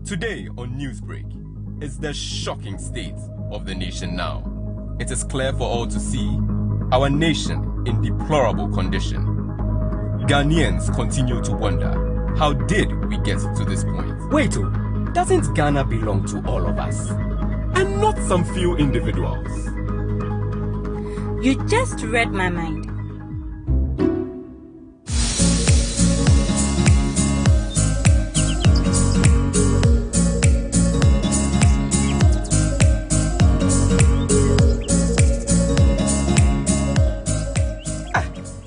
Today on Newsbreak, it's the shocking state of the nation now. It is clear for all to see our nation in deplorable condition. Ghanaians continue to wonder, how did we get to this point? Wait, doesn't Ghana belong to all of us? And not some few individuals. You just read my mind.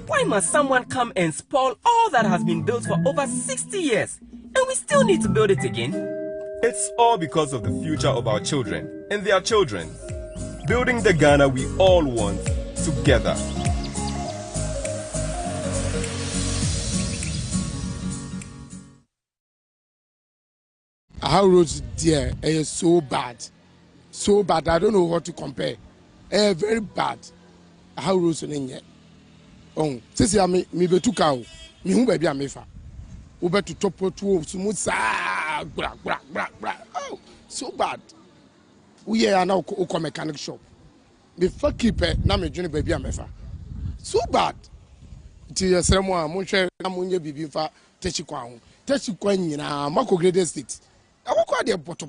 Why must someone come and spoil all that has been built for over 60 years, and we still need to build it again? It's all because of the future of our children and their children. Building the Ghana we all want together. Our roads there are so bad. So bad, I don't know what to compare. Very bad. Our roads are in here. Oh, since I me be too cow, me who baby am mefa. Over to top to smooth bra. Oh, so bad. We are now a mechanic shop. Me fuck keep it, na me journey baby am mefa. So bad. Till someone munche amunye bibi fa techi kwa nyina mako grade state. Awako dey poto.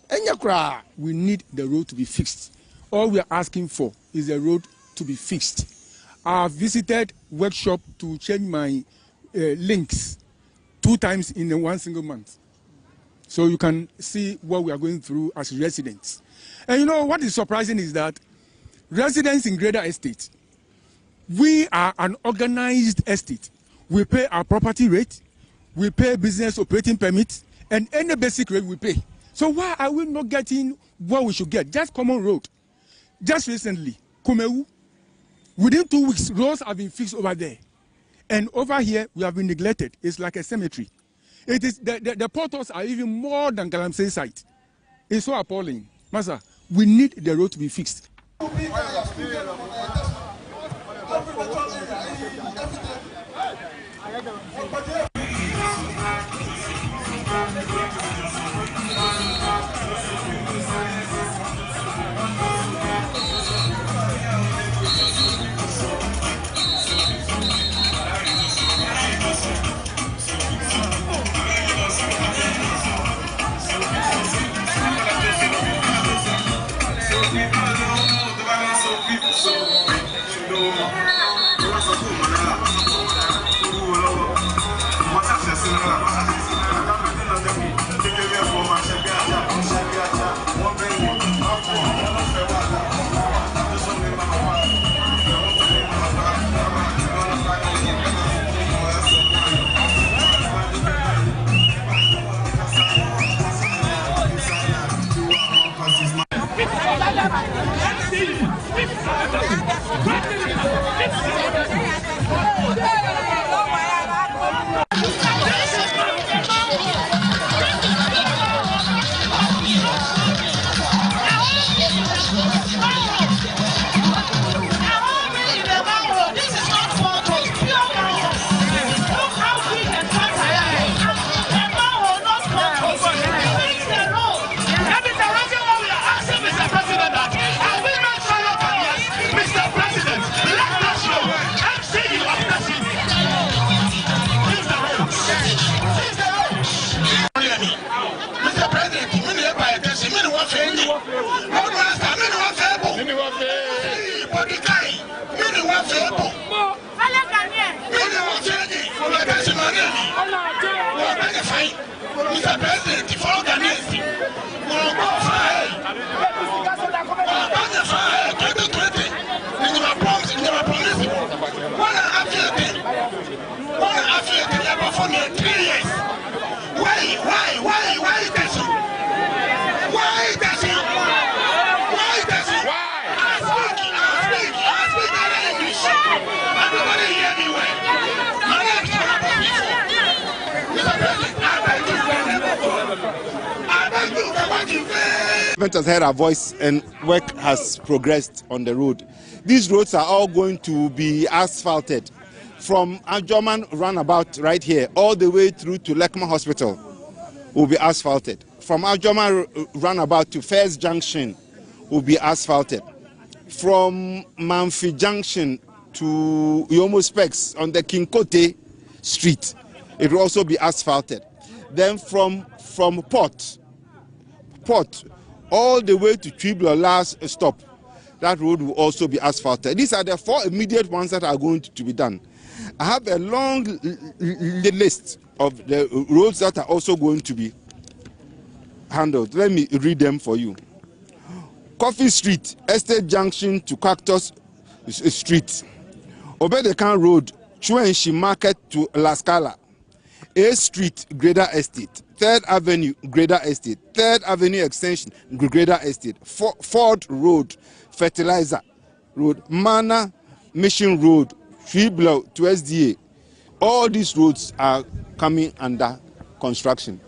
Enya kra, we need the road to be fixed. All we are asking for is the road to be fixed. I visited workshop to change my links 2 times in one single month. So you can see what we are going through as residents. And you know what is surprising is that residents in Greater Estate, we are an organized estate. We pay our property rate, we pay business operating permits, and any basic rate we pay. So why are we not getting what we should get? Just common road. Just recently, Kumeu, within 2 weeks, roads have been fixed over there. And over here, we have been neglected. It's like a cemetery. It is the portals are even more than Galamsey site. It's so appalling. Master, we need the road to be fixed. Mr. President, for Ghanaians, Government has heard our voice and work has progressed on the road. These roads are all going to be asphalted from Ajoman roundabout right here all the way through to Lekma Hospital. will be asphalted. From Ajoma roundabout to First Junction will be asphalted. From Manfi Junction to Yomo Specs on the Kinkote Street, it will also be asphalted. Then from Port all the way to Twiblo last stop, that road will also be asphalted. These are the 4 immediate ones that are going to be done. I have a long list of the roads that are also going to be handled. Let me read them for you. Coffee Street, Estate Junction to Cactus Street. Obedekan Road, Chuenshi Market to La Scala. A Street, Greater Estate. 3rd Avenue, Greater Estate. 3rd Avenue Extension, Greater Estate. Ford Road, Fertilizer Road. Mana Mission Road, Twiblo to SDA. All these roads are coming under construction.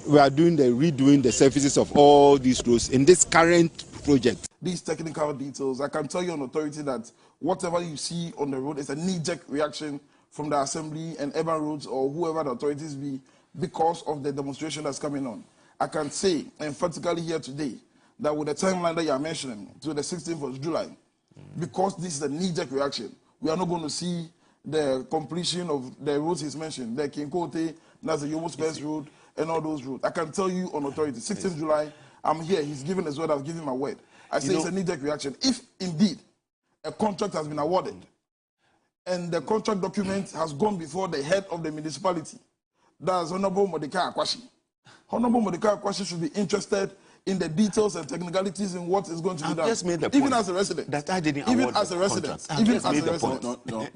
We are redoing the surfaces of all these roads in this current project. These technical details, I can tell you on authority that whatever you see on the road is a knee-jerk reaction from the Assembly and Urban Roads or whoever the authorities be because of the demonstration that's coming on. I can say emphatically here today that with the timeline that you are mentioning to the 16th of July, because this is a knee-jerk reaction, we are not going to see the completion of the roads he's mentioned, the Kinkote, that's the Yomo Space Road, and all those roads. I can tell you on authority, 16th July, I'm here, he's given his word, I've given my word. I say it's a knee-jerk reaction. If indeed a contract has been awarded and the contract document has gone before the head of the municipality, that's Honorable Mordecai Akwashi. Honorable Mordecai Akwashi should be interested in the details and technicalities in what is going to be done. Just made the even point as a resident. that I didn't even award as a the resident. contract. Even Just as made a the resident. point. No,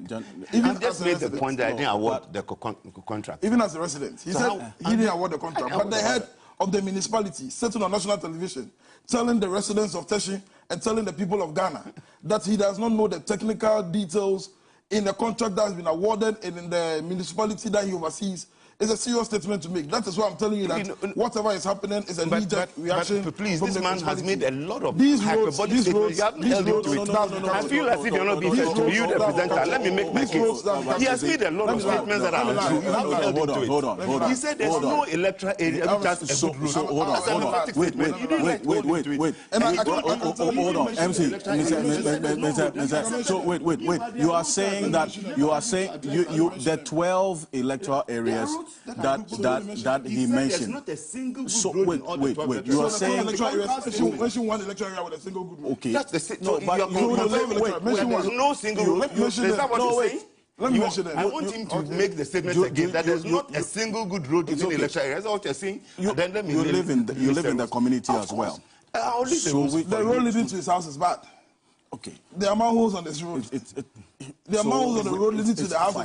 I just made the point that I didn't award the contract. Even as a resident. He said he didn't award the contract. But the head of the municipality sitting on national television telling the residents of Teshi and telling the people of Ghana that he does not know the technical details in the contract that has been awarded and in the municipality that he oversees is a serious statement to make. That is why I'm telling you that whatever is happening is a knee-jerk reaction. But please, this man has made a lot of hyperbolic statements. You haven't held him to it. I feel as if you're not being fair to me. You, the presenter, let me make my case. He has made a lot of statements that are untrue. You haven't held him to it. Hold on. He said there's no electoral area which has a good route. Hold on. Wait. Hold on. MC, so wait. You are saying that the 12 electoral areas that he mentioned. There's not a single So good wait. You are saying mention one electoral area with a single good road. okay. That's the same. No, but there's no single road. Is that what you're saying? Let me mention that. I want him to make the statement again that there's not a single good road in the electoral area. That's what you're saying. Then let me you live in the community as well. The road leading to his house is bad. Okay. There are manholes on this road. There are manholes on the road leading to the house.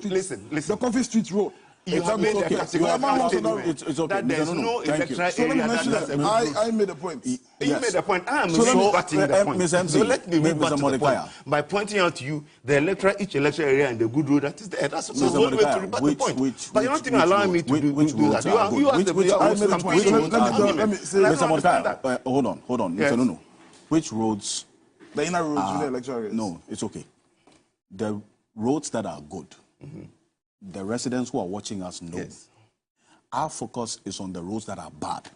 Listen. The Coffee Street Road. You have made a categorical statement that there's no electoral area that has a good road. I made a point. You made a point. I'm rebutting the point. So let me rebut the point by pointing out to you each electoral area and the good road that is there. That's the only way to rebut the point. But you're not even allowing me to do that. You are Mr. Mordecai, hold on. Mr. Nuno. Which roads? The inner roads to the electoral areas. No, it's okay. The roads that are good. The residents who are watching us know. Yes. Our focus is on the roads that are bad.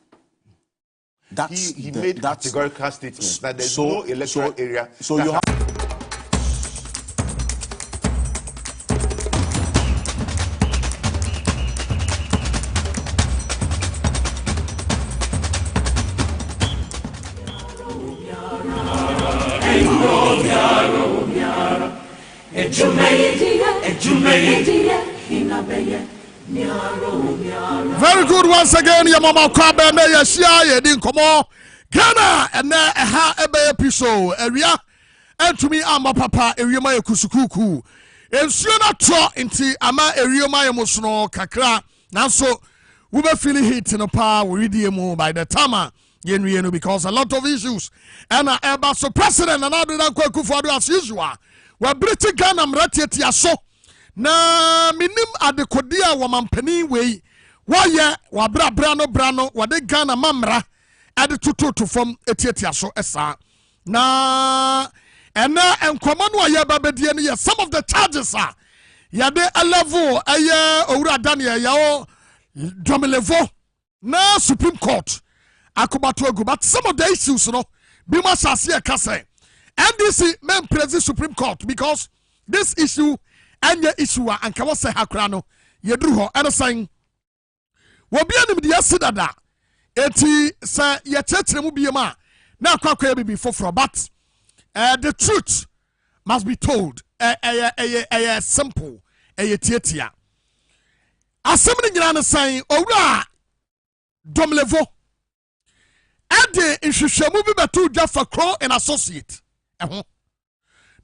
He made categorical statements that there's no electoral area. So you have. Very good once again, your mama Kwabe me yeshia ye din komo Ghana and ha ebe episode area entumi ama papa ewema ye kusukuku ensuo na tro nti ama ewema ye musono kakra nanso we be feeling hit no pa we read mu by the time yenwie because a lot of issues and eba so president and Adrian Kwakufuado as usual we British Ghana mratieti aso na minim adekodia wa mampani wei waye wa brano wade Ghana mamra ade tututu from etietia so esa na ena enkwama no aye babedie ne some of the charges are yade a level aye owura Daniel yawo Domelevo na Supreme Court akobato but some of the issues no be must say kase NDC men present Supreme Court because this issue and your issue and ka wose hakra no yedru ho and saying wo bia nim de asidada eti sa ye chechire mu biema na akwa bibi foforo but the truth must be told simple tietia asem ni nyina no saying owura Domelevo ade nhwehwemu bi beto dwafa Crow and Associate eho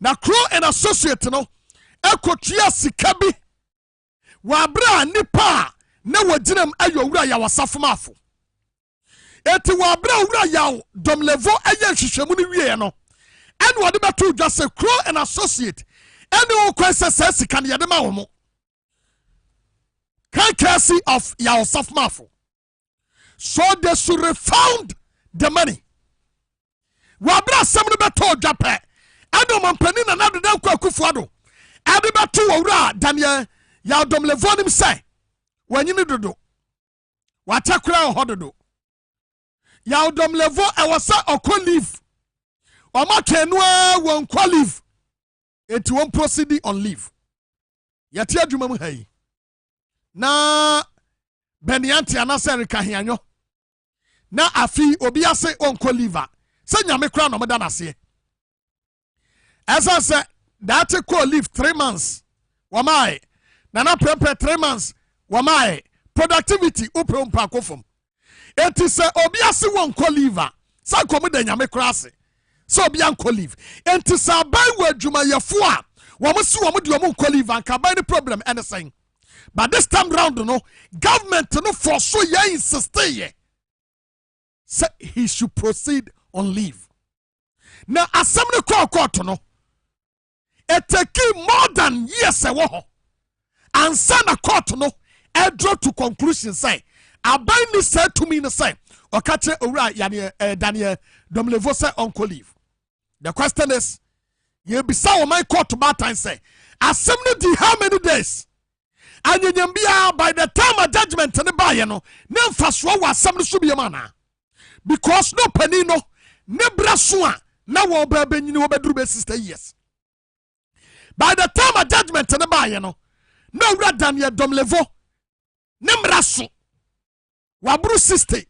na Crow and Associate no ekotua sika bi wa bra nipa na wajinam ayo owura ya wasafomafo eti wa bra owura ya Domelevo aye nhwehwemu ni wie no ene wode beto dwa se Crow and Associate ene wo kwese sika ne yede ma wo mo kan kasi of ya wasafomafo. So they should refund the money. Wabra semne beto jape. Ado mampani na nadu dan kwa kufuado. Ade beto wura Daniel ya Domelevo nim say. Wanyini dodo. Watakura hododo. Ya Domelevo e wasa okọ leave. Oma kenua won kwa leave. Eti won proceed on leave. Yati adwuma mu hayi. Na Benianti anase rekahianyo na afi obi ase onko liver se nyame kra no meda nase esa se that call leave 3 months wamai na prepare 3 months wamai productivity upompa kofom eti se obi ase wonko liver sa komu da nyame kra ase so obi anko leave enti sa bai wadwuma yefo a womo womo de womo nko liver anka bai the problem anything. But this time round, no government no for so ye insist say he should proceed on leave. Now assembly court no it take more than years ago and send a court no e draw to conclusion say abai ni said to me no say okache owura yani Daniel Domelevo say uncle leave. The question is ye bisa my court matter say assembly di how many days? And by the time of judgment and the buyer no fast was some subiamana because no penino ne brasua na wo baby ni wo bedru sister yes. By the time of judgment and the buyer no rather than your Domelevo ne mraso wabru sister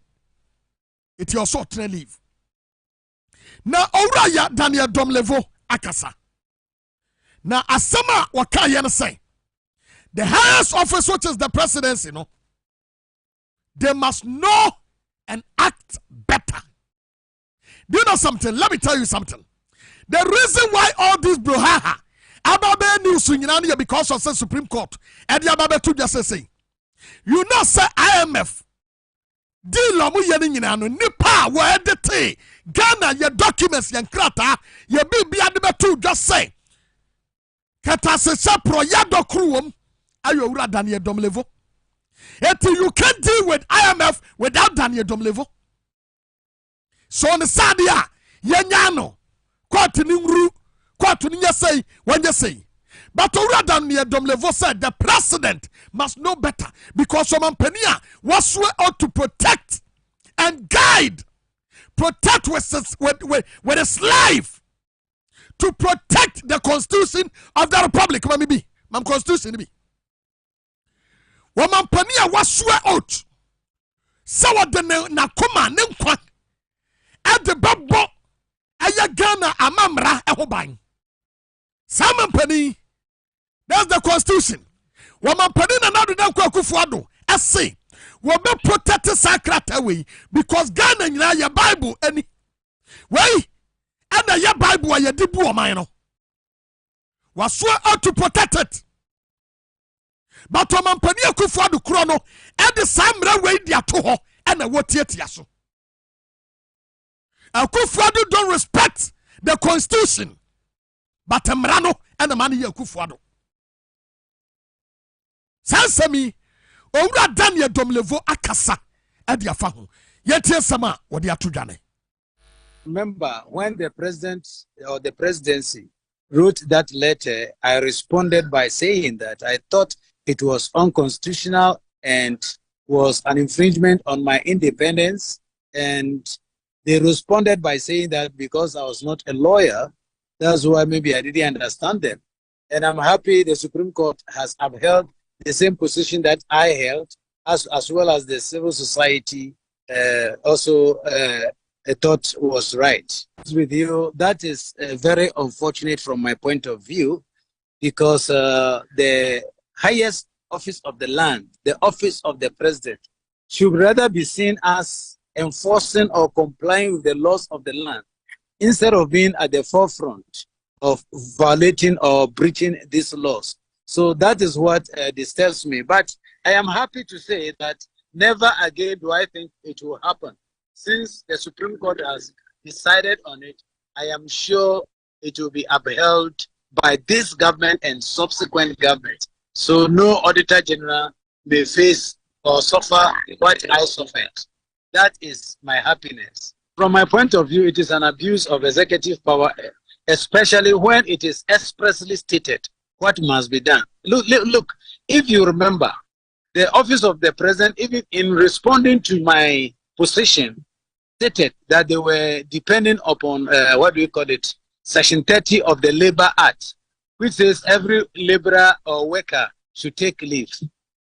it your sort na leave. Na owura Daniel Domelevo akasa. Na asama wakaya na say the highest office, which is the presidency, they must know and act better. Do you know something? Let me tell you something. The reason why all this brouhaha about news because of the Supreme Court and the Ababe to just say, you know, say IMF, deal omu yeninginano, nipa wa edite, Ghana, your documents, your krata, your bibi Ababe just say, Katase Sapro Yado Kruum. Ayo Daniel Domelevo. Until you can't deal with IMF without Daniel Domelevo. So on the Sadia, Yanyano, Quatinuru, Quatuniya say, when you say. But Ura Daniel Domelevo said the president must know better because Soman Penia was sworn out to protect and guide, protect with his life, to protect the constitution of the republic. Mam constitution. Woman Pania was swear out. So what the Nakuma Ninkwa at the Babo Ayagana Amamra Ehobang. Simon Penny, that's the constitution. Woman Penina another Kufuado. I say, we be protect the sacred away because Ghana in your Bible any way and your Bible where you did Buamino was swear out to protect it. But Omampania Kufuado Chrono and the Samra way dia toho and a what yet yaso. Kufuado don't respect the constitution, but Mrano and the money Kufuado. Sansami, Owura Daniel Domelevo akasa edia fahu. Yetie sama wodi atudwane. Remember when the president or the presidency wrote that letter, I responded by saying that I thought it was unconstitutional and was an infringement on my independence, and they responded by saying that because I was not a lawyer, that's why maybe I didn't understand them. And I'm happy the Supreme Court has upheld the same position that I held, as well as the civil society also thought was right. With you, that is very unfortunate from my point of view, because the highest office of the land, the office of the president, should rather be seen as enforcing or complying with the laws of the land, instead of being at the forefront of violating or breaching these laws. So that is what disturbs me. But I am happy to say that never again do I think it will happen. Since the Supreme Court has decided on it, I am sure it will be upheld by this government and subsequent governments. So no Auditor General may face or suffer what I suffered. That is my happiness. From my point of view, it is an abuse of executive power, especially when it is expressly stated what must be done. Look, if you remember, the office of the president, even in responding to my position, stated that they were depending upon, Section 30 of the Labor Act, which says every laborer or worker should take leave.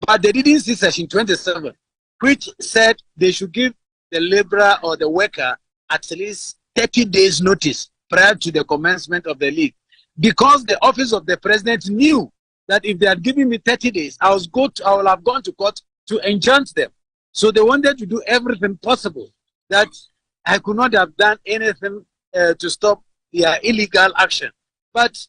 But they didn't see Section 27, which said they should give the laborer or the worker at least 30 days notice prior to the commencement of the leave. Because the office of the president knew that if they had given me 30 days, I will have gone to court to enchant them. So they wanted to do everything possible that I could not have done anything to stop their illegal action. But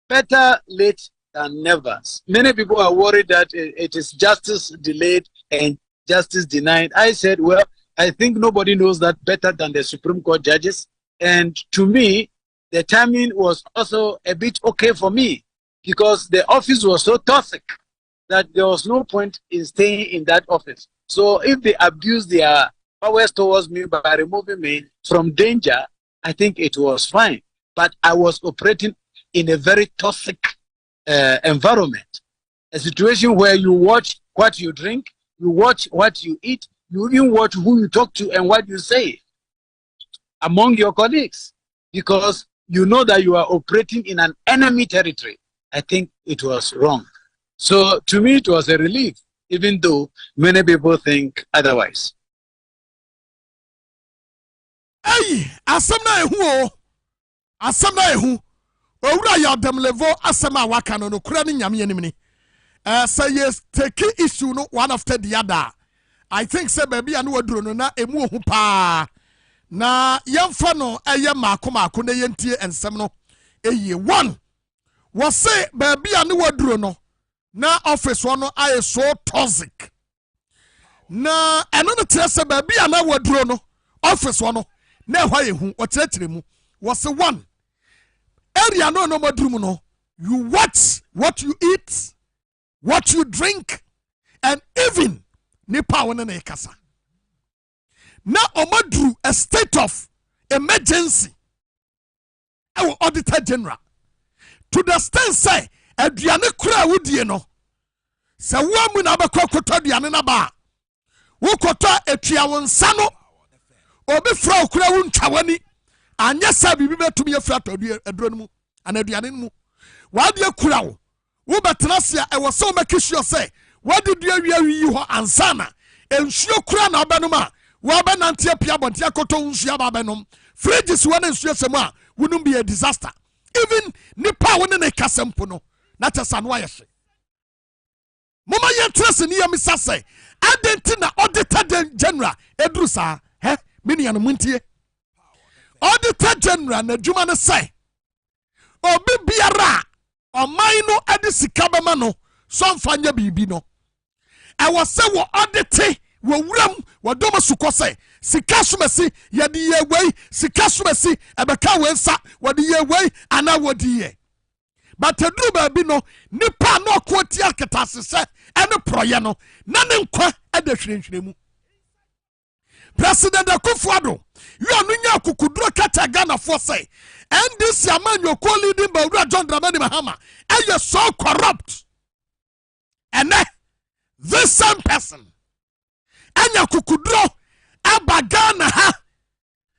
better late than never. Many people are worried that it is justice delayed and justice denied. I said, well, I think nobody knows that better than the Supreme Court judges. And to me, the timing was also a bit okay for me, because the office was so toxic that there was no point in staying in that office. So if they abused their powers towards me by removing me from danger, I think it was fine. But I was operating in a very toxic environment, a situation where you watch what you drink, you watch what you eat, you even watch who you talk to and what you say among your colleagues, because you know that you are operating in an enemy territory. I think it was wrong. So to me, it was a relief, even though many people think otherwise. Hey, asamna ehu o. Asamna ehu. Owura ya dem level asama waka no kura ni nyame anim ni. Say yes, take issue no one after the other. I think say baby anu waduro no na emu ohu pa. Na yemfa no eye maako na yentie ensem no. Eye one. Was say baby anu waduro no na office one no aye so toxic. Na eno no tire say baby anu waduro no office one no na hwa yehu o tire mu. Was one. Area no madrum no. You watch what you eat, what you drink, and even nipa wona na ekasa. Na omadru a state of emergency. Our Auditor General. To the extent say aduane kura wudie no. Se wo mu na bakọ koto aduane na ba. Wo koto etua wonsa no. Obi fra okura wu ntwawani. Anya sa bibi betumi afra aduro no mu anaduane no mu wade akura wo betenase a ewo so make sure say wade dua wi ho ansana ensuo kura na obenom a wo be nante apia bonte akoto nsuo ba benom fridges wo na nsuo sem a wonum be a disaster. Even nipa wo ne kasempo no na tesa no ayehye mama yentrese ni yamisa say adenti na Auditor General edrusa mini anu muntie. Auditor General na djuma ne say obi biara oman no ade sika bema no so mfanya bibi no e wo se wo audit wo wuram wo dom suko say sika somasi ye de ye wei sika somasi ebeka we nsa wo de ye wei ana wo de ye but edru ba bi no nipa no kwoti aketase se ene proye no na ne nkwa ade hwenhwenemu. President Akufo-Addo you anunya kukuduro kata Ghana for say and this Yamanyo co-leading by John Dramani Mahama and you're so corrupt and this same person anya kukudro abagana ha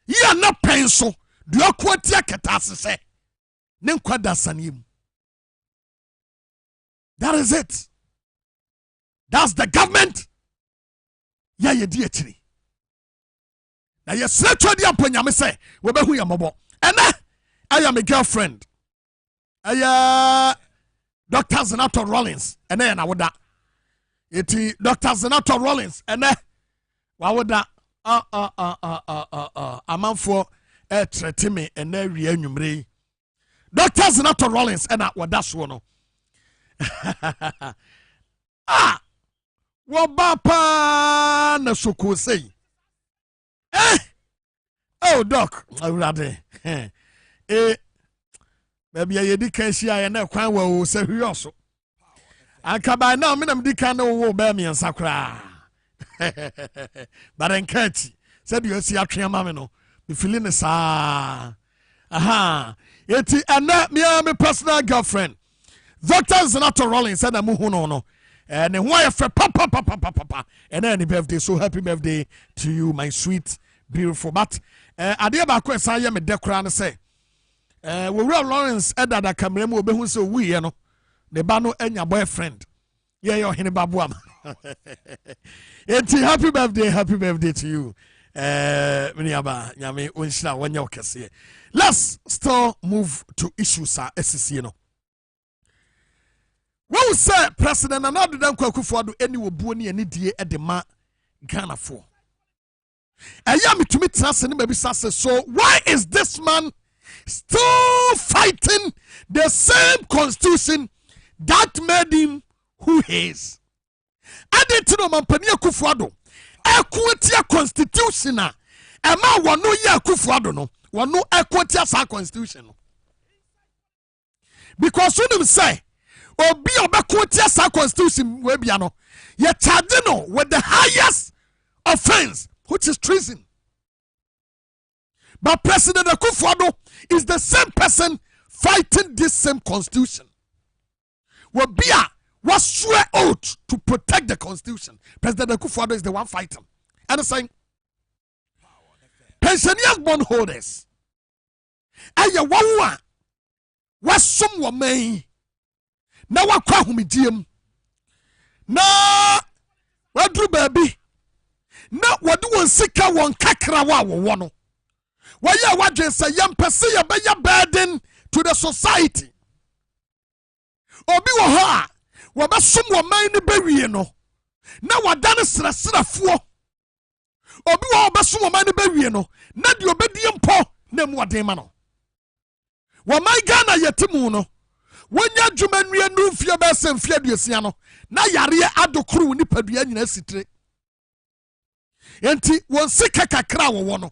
ya na penso de okwatia ketase se ne nkwada sanem. That is it. That's the government. Ya ye di etiri. Na ye sletwa di aponyame se we behu ya mobo. Ene I am a girlfriend. Dr. Zenato Rollins. Ene na woda. Eti Dr. Zenato Rollins. Ene wa woda. Amanfo treat me ene wi anwumre. Dr. Zenato Rollins ena woda so no. Wabapa na soko sei. Oh doc, awurade. Baby ye di kan hia ye na kwan wa o se hwioso. Anka by now me na me di kan na wo ba me nsakra. But enkachi said you see atwe ma me no. Me feeling sa. Aha. Eti ana me personal girlfriend. Dr. Zenato Rollins said I'm no. And then why for papa and then birthday, so happy birthday to you, my sweet, beautiful. But I dear back when I am a decran say we will Lawrence Edda that come remove who so we you know the bano and your boyfriend. Yeah, you're Oheneba Boamah. Happy birthday to you. Let's still move to issues SCC, you know. What say President Nana Addo Akufo-Addo any obuoni ani die e de ma Ghana for? Eya me tumi trase ne baby say so why is this man still fighting the same constitution that made him who he is? Adetino mampani Akufo-Addo ekwotia constitution a ema wono ye Akufo-Addo no wono ekwotia sa constitution no because unim say obi obekotia sa constitution we bia no ye charge no with the highest offense which is treason. But President Akufo-Addo is the same person fighting this same constitution. We bia was swear oath to protect the constitution. President Akufo-Addo is the one fighting. And saying pensioners bondholders aya wawa wasum wo man na wakwa humidiem na wadru baby na wadu won sika won kakra wa wo no waya wadwen say yampese ya be ya burden to the society obi wo ha wo be sum wo man ni bewie no na wadane srasrafo obi wo be sum wo man ni bewie no na de obedie mpo na mu waden ma no wo man Ghana yetimu no wonya dwumanua nu mfie ba se mfie aduasia no na yare adokru ni padua nyina sitire enti won sika kakra wo no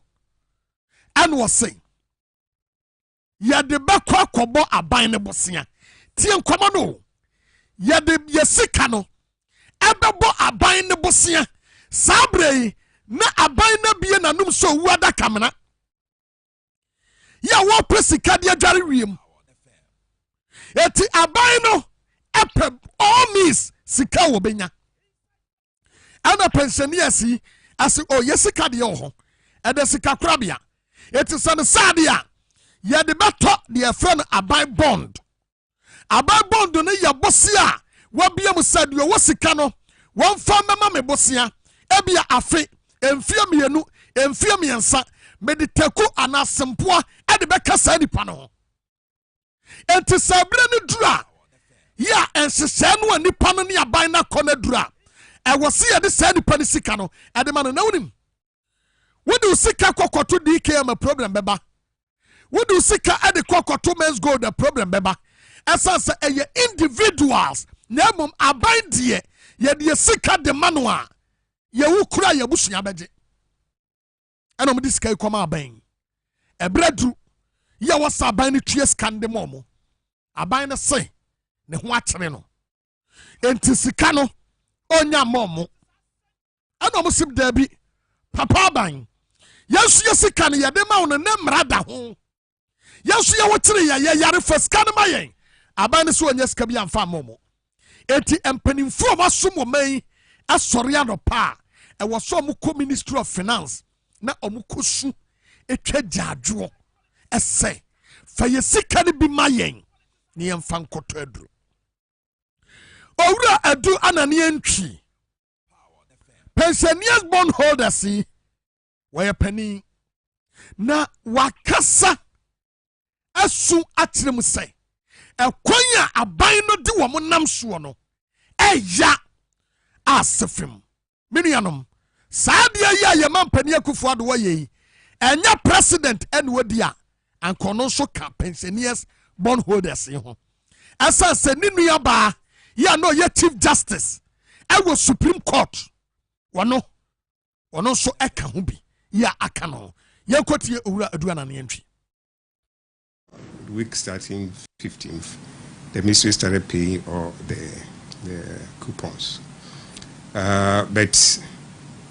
an wo say ya de bakwa kobo aban ne bosia tie nkomo no ya de yesika no ebebo aban ne bosia sabre na aban na bie nanum so wu adaka mena ya wo presika de adware wiem eti abaino epe all means sika wo benya ana pensioners asi o yesika de ho e de sika krabia eti san sadia ye de beto de friend abai bond no ya bosia wa biam sadio wo sika no won fa mema me bosia ebia afe emfia mienu emfia miensa mediteku anasempoa e de beka sa nipa no enti sabre ne dura ya ensese no nipa no ne aban na kona dura e wose ye de sa nipa ne sika no e de ma no na wonim wodi sika kokoto DKM problem beba wodi sika e de kokoto men's gold the problem beba esanse eye individuals na mum aban die ye de sika de manoa ye wukura ye busua beje eno mudi sika ikoma aban ebredu ya wasa aban ne tue skande momo aban ne se ne ho akyere no enti sika no onya momo ana musim dabi papa aban yesu yesika ne yede ma wona ne mrada ho yesu ye wokyere ye yare faska ne mayen aban ne so onya sika bi amfa momo enti empanimfo masom man asori anopa was so muko Ministry of Finance na omuko su etwa jadwo ese fa yesika ne bi mayen ne yemfa nkoto aduru owura adu anane antwi pensioners bondholders waya pani na wakasa asu atrem se ekwan a aban no de wo nam so no eya asefim menuanom sadia ya yema mpani akufo ado waye enya president enwodi a ankono so ka pensioners bondholders ho asa se ninu ba ya no ye chief justice ewo supreme court wono so eka ho bi ya aka no ye kotie owura aduana na yentwi. Week starting 15th, the ministry started paying all the coupons. But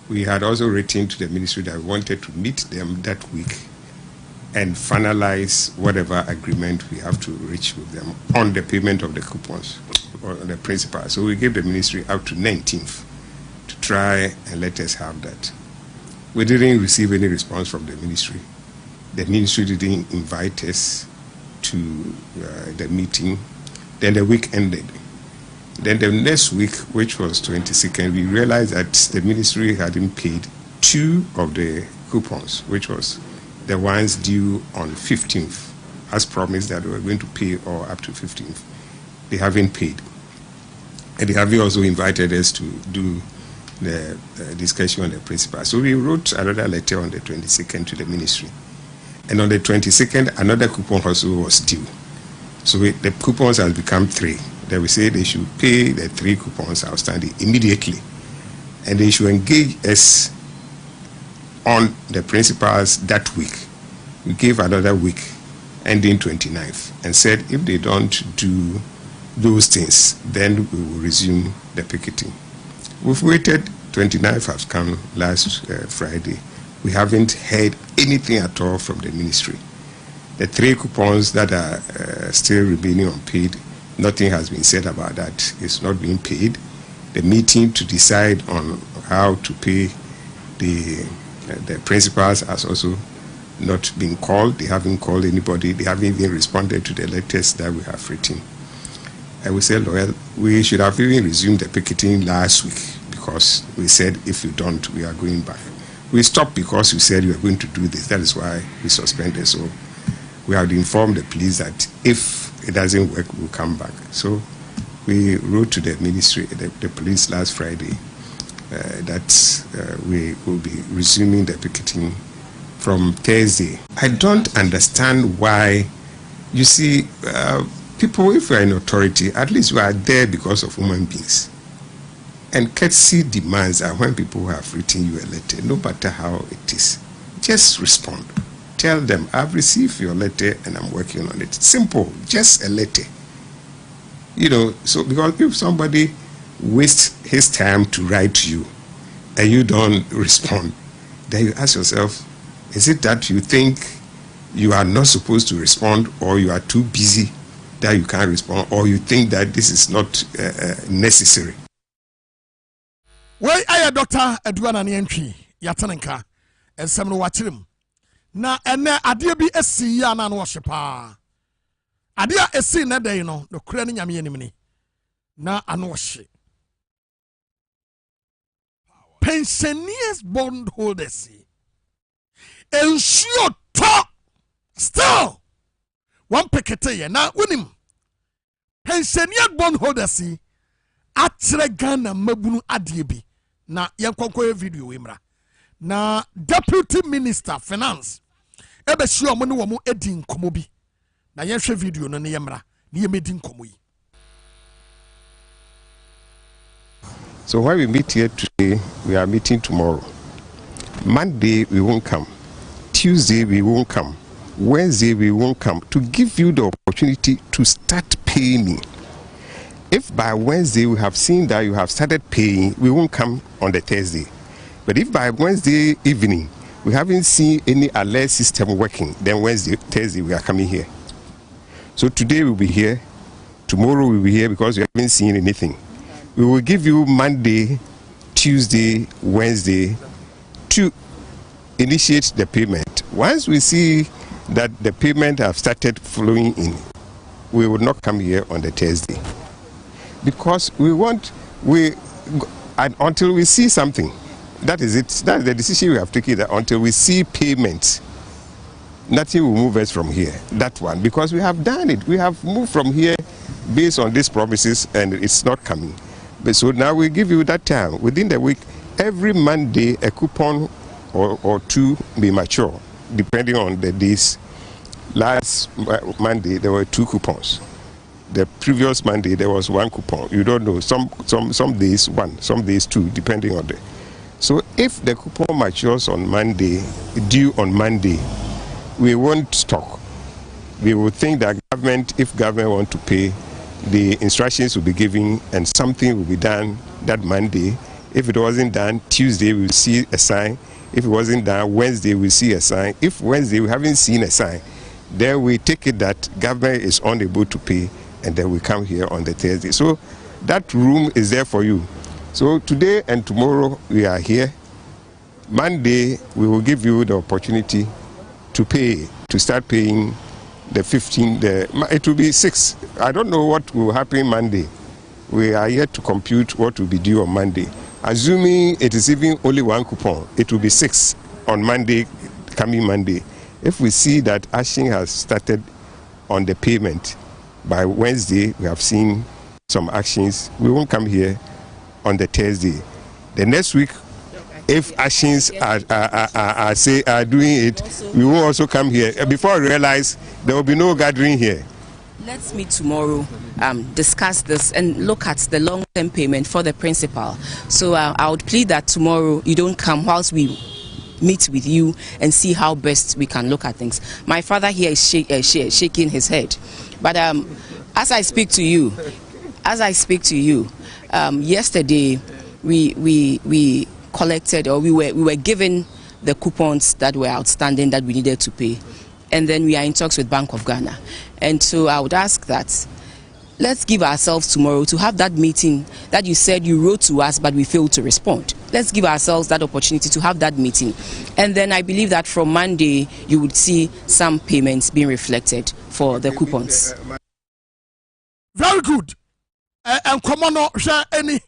we had also written to the ministry that we wanted to meet them that week and finalize whatever agreement we have to reach with them on the payment of the coupons or the principal. So we gave the ministry up to 19th to try and let us have that. We didn't receive any response from the ministry. The ministry didn't invite us to the meeting. Then the week ended. Then the next week, which was 22nd, we realized that the ministry hadn't paid 2 of the coupons, which was the ones due on 15th, as promised that they were going to pay all up to 15th. They haven't paid. And they haven't also invited us to do the discussion on the principal. So we wrote another letter on the 22nd to the ministry. And on the 22nd, another coupon also was due. So the coupons has become 3. Then we say they should pay the 3 coupons outstanding immediately. And they should engage us on the principals that week. We gave another week, ending 29th, and said if they don't do those things, then we will resume the picketing. We've waited. 29th has come last Friday. We haven't heard anything at all from the ministry. The 3 coupons that are still remaining unpaid, nothing has been said about that. It's not being paid. The meeting to decide on how to pay the principals has also not been called. They haven't called anybody. They haven't even responded to the letters that we have written. I will say, Loyal, we should have even resumed the picketing last week because we said if you don't, we are going back. We stopped because we said we were going to do this. That is why we suspended. So we have informed the police that if it doesn't work, we'll come back. So we wrote to the ministry, the police last Friday, that we will be resuming the picketing from Thursday. I don't understand why, you see, people, if you are in authority, at least you are there because of human beings. And courtesy demands are when people have written you a letter, no matter how it is, just respond. Tell them, I've received your letter and I'm working on it. Simple, just a letter. You know, so because if somebody wastes his time to write to you and you don't respond, then you ask yourself, is it that you think you are not supposed to respond, or you are too busy that you can't respond, or you think that this is not necessary? Why I Dr. Edwana Nientri Yatanenka and Samuel Watchim. Na ene adia bi esi ya na no hyepa. Adia esi na dey no no kura ni nyame anim ni. Na ano hye. Pensioners bondholders. Ensure to still one pekete ye na unim. Pensioner bondholders atre Ghana mabunu adie bi na yenkwankwa video wemra. Na Deputy Minister Finance ebe shi omo ne wo mo edi nkomo bi na yenhwe video no ne yemra ne yemedi nkomo yi. So when we meet here today, we are meeting tomorrow. Monday we won't come. Tuesday we won't come. Wednesday we won't come, to give you the opportunity to start paying me. If by Wednesday we have seen that you have started paying, we won't come on the Thursday. But if by Wednesday evening we haven't seen any alert system working, then Thursday we are coming here. So today we'll be here, tomorrow we'll be here because we haven't seen anything. We will give you Monday, Tuesday, Wednesday to initiate the payment. Once we see that the payment have started flowing in, we will not come here on the Thursday, because until we see something. That is it. That's the decision we have taken, that until we see payment, nothing will move us from here. That one, because we have done it. We have moved from here based on these promises, and it's not coming. But so now we give you that time. Within the week, every Monday, a coupon or two may mature, depending on the days. Last Monday, there were 2 coupons. The previous Monday, there was 1 coupon. You don't know. Some days 1, some days 2, depending on the. So if the coupon matures on Monday, due on Monday, we won't stock. We will think that if government want to pay, the instructions will be given and something will be done that Monday. If it wasn't done, Tuesday we'll see a sign. If it wasn't done, Wednesday we'll see a sign. If Wednesday we haven't seen a sign, then we take it that government is unable to pay, and then we come here on the Thursday. So that room is there for you. So today and tomorrow we are here. Monday we will give you the opportunity to pay, to start paying the 15. It will be 6. I don't know what will happen Monday. We are yet to compute what will be due on Monday. Assuming it is even only 1 coupon, it will be 6 on Monday, coming Monday. If we see that action has started on the payment, by Wednesday we have seen some actions, we won't come here on the Thursday. The next week, if actions are doing it, we will also come here. Before I realize, there will be no gathering here. Let's meet tomorrow, discuss this and look at the long-term payment for the principal. So I would plead that tomorrow you don't come whilst we meet with you and see how best we can look at things. My father here is shaking his head. But as I speak to you, yesterday we collected, or we were given the coupons that were outstanding that we needed to pay, and then we are in talks with Bank of Ghana. And so I would ask that let's give ourselves tomorrow to have that meeting that you said you wrote to us but we failed to respond. Let's give ourselves that opportunity to have that meeting, and then I believe that from Monday you would see some payments being reflected for the coupons. Very good. And come on, any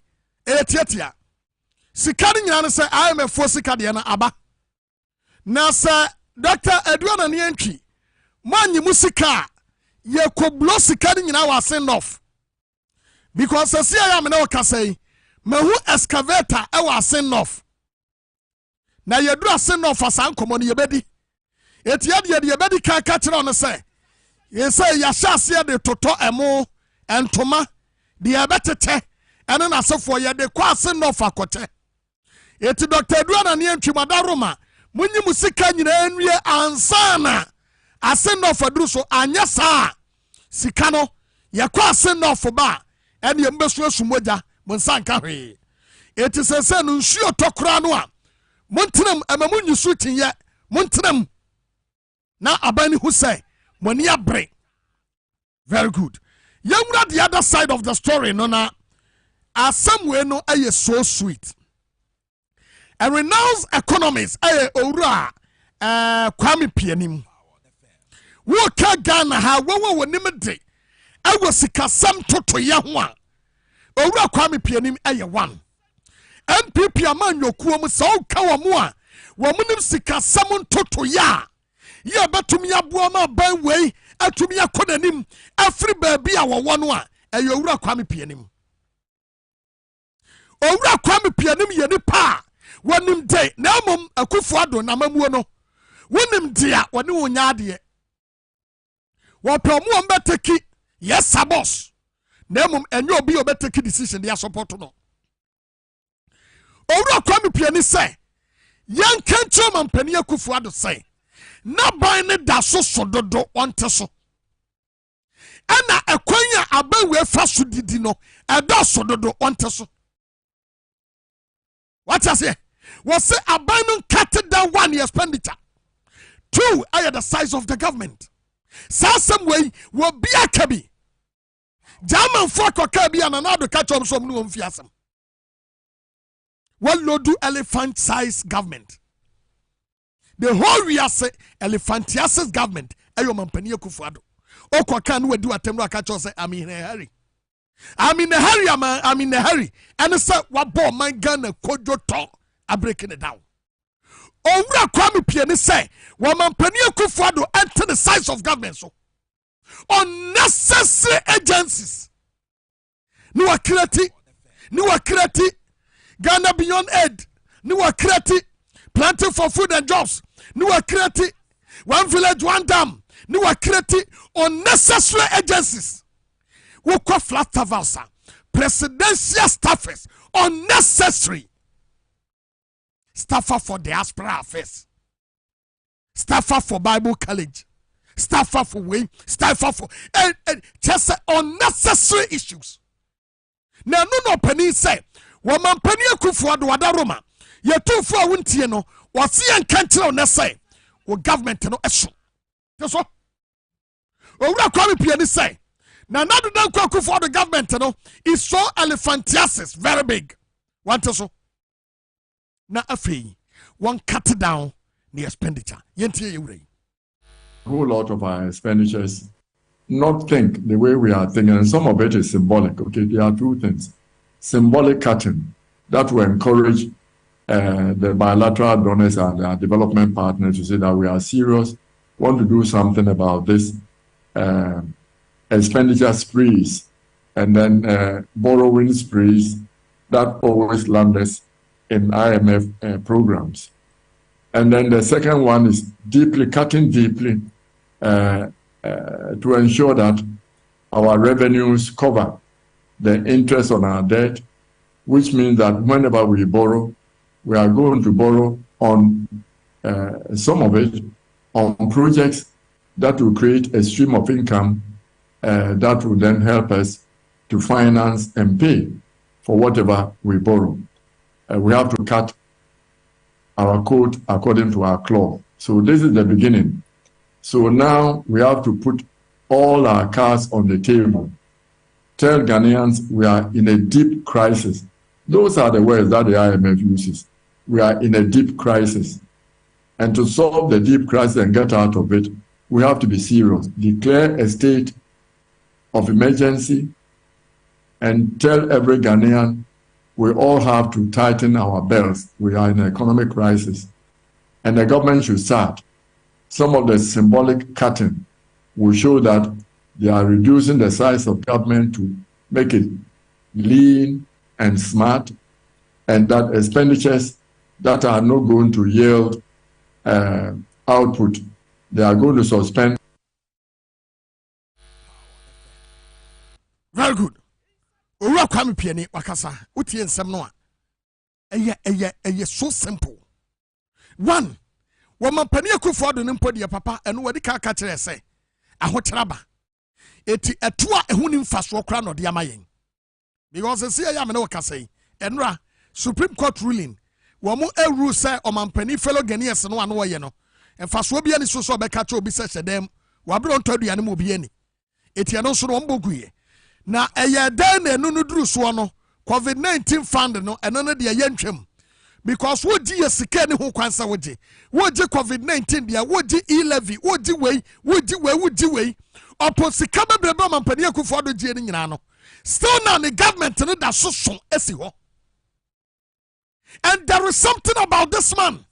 etiatia. Sikari nyana say I am a force sikadi na aba. Na say Dr. Edward Nientri, man musika ye ko blow sikari nyana wa send off. Because say I am na ka say me hu excavator e wa send off. Na ye do send off asan komo ne ye bedi. Etia de ye bedi ka kire on say. Ye say ya shase de toto emo entoma de ebetete ene na sefo ye de kwa send off akote. Eti Dr. Edward Nientri madaroma munyi musika nyina enwie ansana asend off aduru so anya saa sika no ye kwa asend off ba ene ye mbesu asumogya monsanka hwe. Eti sese no nsuo tokora no a montenam amamunyi su tinye montenam na abani hu say moni abre. Very good. Yamura the other side of the story no na asamwe no aye so sweet. A renowned economist owura Kwame Pianim wo ka Ghana ha wo wonim de awo sikasam toto ye ho a owura Kwame Pianim one MPP amanyokuo mu so ka wo mu a wo munim sikasam toto ya ye betumi aboama ban wei atumi akonanim afri baabi a wo no a owura Kwame Pianim. Owura Kwame Pianim ye ni pa wonim de na mom Akufo-Addo na mamuo no wonim dia woni wonya ade wo pe omo mbeteki yes boss na mom enyo obi obeteki decision dia support no. Owura Kwame Pianim say yankan choma mpani Akufo-Addo say na ban ne da so sododo onte so ana ekwanya abawe fa so didi no edo sododo onte so. What I say? Was say abandon cut down 1 year expenditure. 2, I the size of the government. Some way will be a cabby. German folk or cabby and another catch up some new fiasm. do elephant size government. The whole we are say elephantiasis government. Ayo mampani Kufuado. Oko kan we do attempt to catch say I'm in a hurry. I'm in a hurry. And say what ball my gun a kojo talk. I'm breaking it down. Owura Kwame Pieni say mampani Kufuado enter the size of government so unnecessary agencies. No akirati. Ghana Beyond Aid. No akirati. Planting for food and jobs. No akirati. One village, one dam. No akirati. Unnecessary agencies. Woko flat tavalsa. Presidential staffers. Unnecessary. Staffer for diaspora affairs. Staffer for Bible college. Staffer for way. Staffer for just unnecessary issues. Now no penny say. Woman penny Kufuado wadaroma. Ye two for wintie no. Wasi and country on say. Or government no issue. That's all. Owura Kwame Pieni say. Now not the Kufuado government no is so elephantiasis very big. Want to so. Na afi one cut down the expenditure. A whole lot of our expenditures not think the way we are thinking, and some of it is symbolic. Okay, there are two things. Symbolic cutting that will encourage the bilateral donors and our development partners to say that we are serious, want to do something about this expenditure sprees, and then borrowing sprees that always land us in IMF programs. And then the second one is cutting deeply to ensure that our revenues cover the interest on our debt, which means that whenever we borrow, we are going to borrow on some of it on projects that will create a stream of income that will then help us to finance and pay for whatever we borrow. We have to cut our coat according to our cloth. So this is the beginning. So now we have to put all our cards on the table. Tell Ghanaians we are in a deep crisis. Those are the words that the IMF uses. We are in a deep crisis. And to solve the deep crisis and get out of it, we have to be serious. Declare a state of emergency and tell every Ghanaian we all have to tighten our belts. We are in an economic crisis. And the government should start. Some of the symbolic cutting will show that they are reducing the size of government to make it lean and smart, and that expenditures that are not going to yield output, they are going to suspend. Very good. Owura Kwame Pieni wakasa utie nsem no a so simple. One, woman pani Kufuado ne mpodi papa eno wadi ka kire se ahokyeraba eti etoa ehuni mfaso kra no de amayen because see ya me no kasa yi enra Supreme Court ruling wo mo rule say omampani fellow Ghanaians no ano ye no mfaso bia ni so be ka kire obi se hyedem wabro ntoduane mo bia ni eti eno so no mboguye na eye dan na enu no duru so no COVID-19 fund no eno no de ye ntwem because woji yesike ni ho kwansa woji COVID-19 dia woji e-levy woji way opposite bebrebe mampani Kufuado gie ni nyina no still now the government no da so esi ho. And there is something about this man,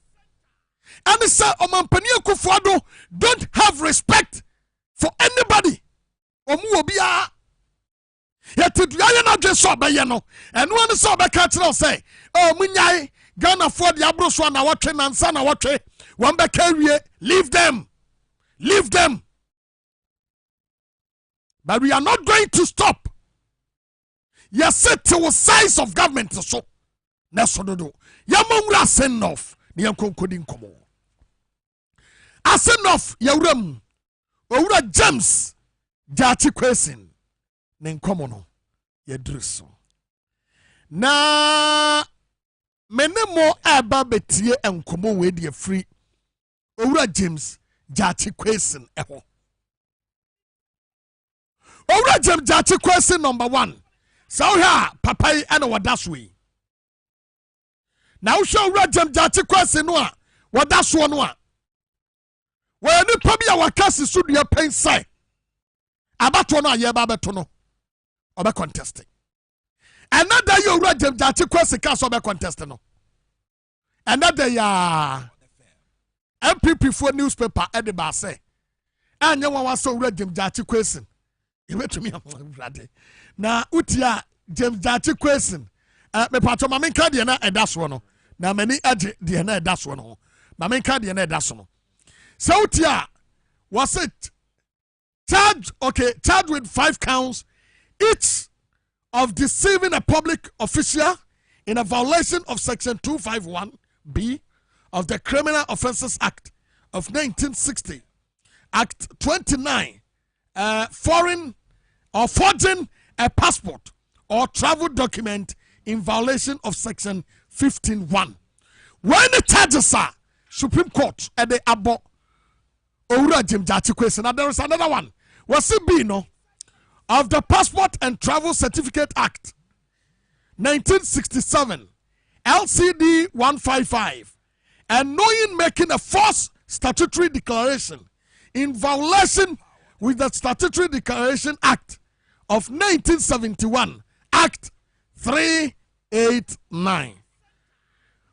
and he said mampani Kufuado don't have respect for anybody omu obia yet duaye na dwe so be ye no eno an so be ka kire say oh munyai Ghana for the abroso na watwe nansa na watwe one be carry leave them. But we are not going to stop. Yes, it to size of government so neso do yamongura senof ne yankonkodi nkomo asenof yawuram owura James Jati Kwesin ne nkomo no yedruso na menemo aba betie enkomo we de free owura James Jati Kwesin eho owura James Jati Kwesin number 1 so here papai ana wadaswe Now show Rajam Jati question no what that's one one. When you probably our case should your pain say about one year babetono or contesting. Another you Rajam Jati question cast over contesting. No. Another ya MPP for newspaper at the bar say. And you want so Rajam Jati question. You went to me now Utia James Jati question. Me patro ma menka de na edaso no na mani age de na edaso no ma menka de na edaso no so tia was it charged with 5 counts each of deceiving a public official in a violation of section 251B of the Criminal Offences Act of 1960, Act 29, foreign or forging a passport or travel document in violation of section 15.1. When the charges are Supreme Court at the Abo Owura Jim Jati question, and there is another one. Was it Bino of the Passport and Travel Certificate Act 1967, LCD 155, and knowing making a false statutory declaration in violation with the Statutory Declaration Act of 1971, Act 389.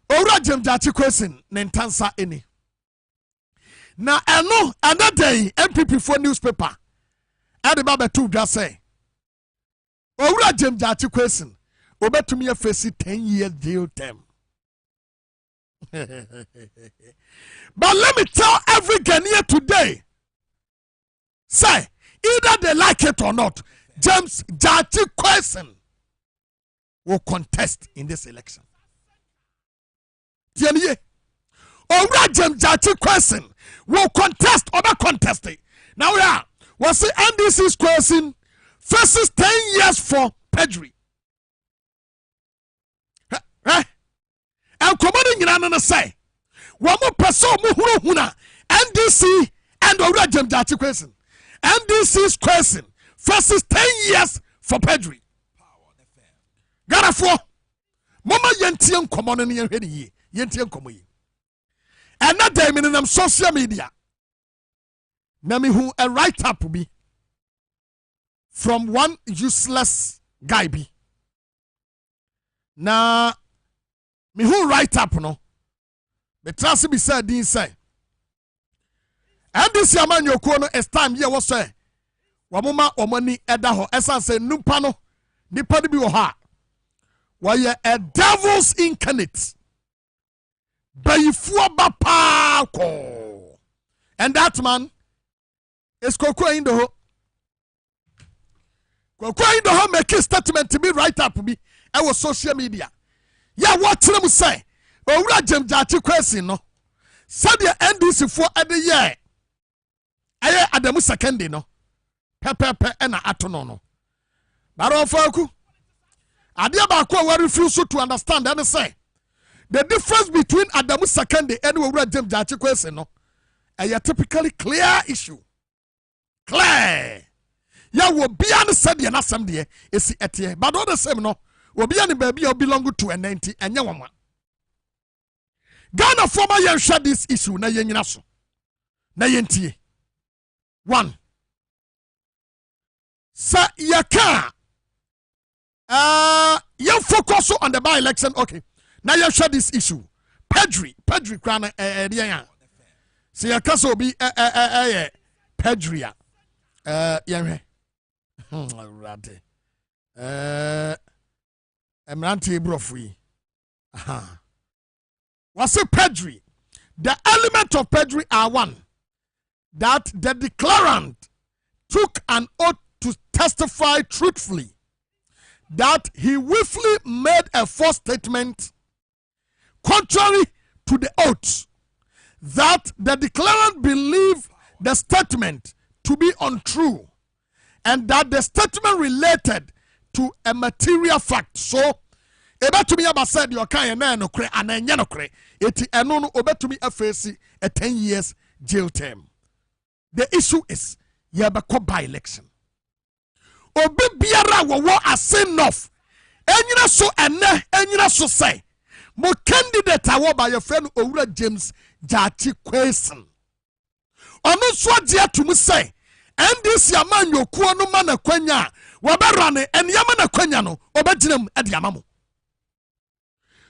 Owura Jim Jati question Nentansa any. Na eno another day MPP for newspaper. Ade baba two just say. Owura Jim Jati question obetumi face 10-year jail term. But let me tell every Ghanaian today. Say either they like it or not, James Jati question will contest in this election. Owura James Jati question will contest or not contest it. Now we are. Was the NDC's question faces 10 years for perjury. And commanding in an say, one more person huna NDC and Owura James Jati question. NDC's question faces 10 years for perjury. Ghana for Mama Yentian common in here. Yentian come yi. And that day in social media. Nami who a write up be from one useless guy be. Na me who write up no. But trust be said din say. And this yaman yokuo no is time here was say. Wamoma omani eda ho esan say nupa no nipa bi wo ha. Why a devil's incarnate. Bayifua bapako. And that man is Koko in the ho. Koko in the ho make a statement to me right up me. I was social media. Yeah, what them say? Owura James Jati question no. Said the NDC for every year. Aye Adamu second no. Pepe na atono no. Baro foku. Adia ba ko we refuse to understand and say the difference between Adamu Sakande and Owura James Jati question no a typically clear issue. Clear. Ya wo bia ne said ye na sam de esi etie but all the same no wo bia ne baby o belong to a 90 enya wama. Ghana former yen share this issue na yenyina so. Na yentie. 1. Sa yaka you focus on the by-election. Okay. Now you share this issue. Perjury crana see a castle be perjury. Yeah. Rade. Emranti brofui. Aha. What's a perjury? The element of perjury are 1. That the declarant took an oath to testify truthfully. That he willfully made a false statement contrary to the oath, that the declarant believed the statement to be untrue, and that the statement related to a material fact. So, ebetumi aba said your kind na no kre ananya no kre eti eno no obetumi afesi a 10 years jail term. The issue is yebeko by election. Obi biara wo ase enough enyina so ene enyina so say mo candidate awo by your friend Owura James Jati Kwesen. Ono so ade atum say NDC aman yokuo no ma na kwanya waberane en yama na kwanya no obegyinam ade amamo.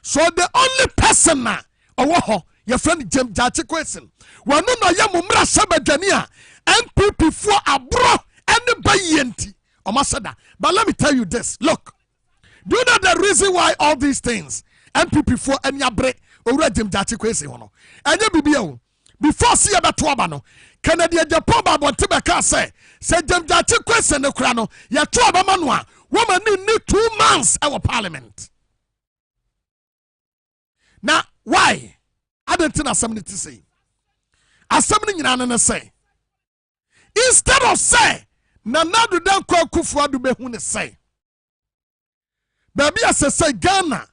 So the only person na owo ho your friend James Jati Kwesen wano no ya mo mra sabadwani a NPP for abro any bayenti omasada. But let me tell you this, look, do you know the reason why all these things NPP for any abre Owura James Jati Kwesen hono enye bibia before see about no Canadian Japan Babon Tibeka say James Jati Kwesen no kra no ya to abama no a woman need 2 months our parliament. Now why I don't think assembly to say assembly nyina na say instead of say na nadu dan kwa kufu adu be hu ne say baby say Ghana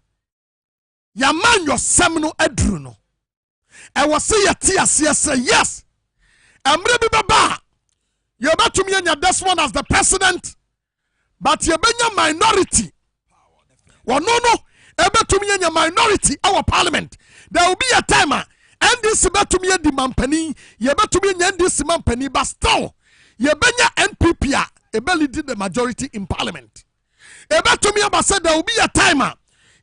ya man your semino adru no I was say yes amre bi baba you better me nya this one as the president but you benya minority no better me nya minority our parliament. There will be a time and this better me di mampani you better me nya this mampani but still you benya NPP a belly did the majority in parliament. E better me about said there will be a time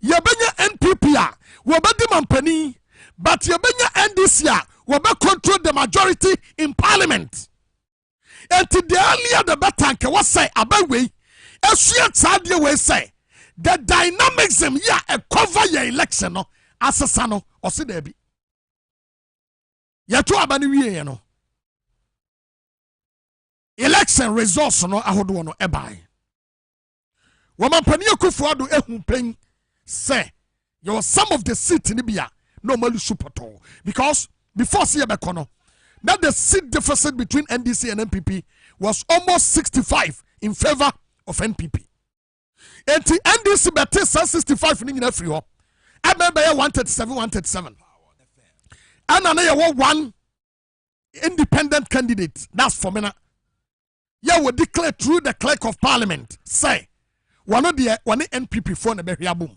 you benya NPP we be di mampani but you benya NDC we be control the majority in parliament. And the earlier the better can was say about way as you sadly we say the dynamism a cover your election no asasano or see there be ya to abani wie no election results no ahodo no ebai woman pani akufuado ehun pen say you some of the seat in Libya normally support because before see bekono that the seat deficit between NDC and NPP was almost 65 in favor of NPP. And the NDC better 65 in every hop. I remember 137. And I one independent candidate. That's for me. You will declare through the clerk of parliament. Say, one of the NPP phone a very boom.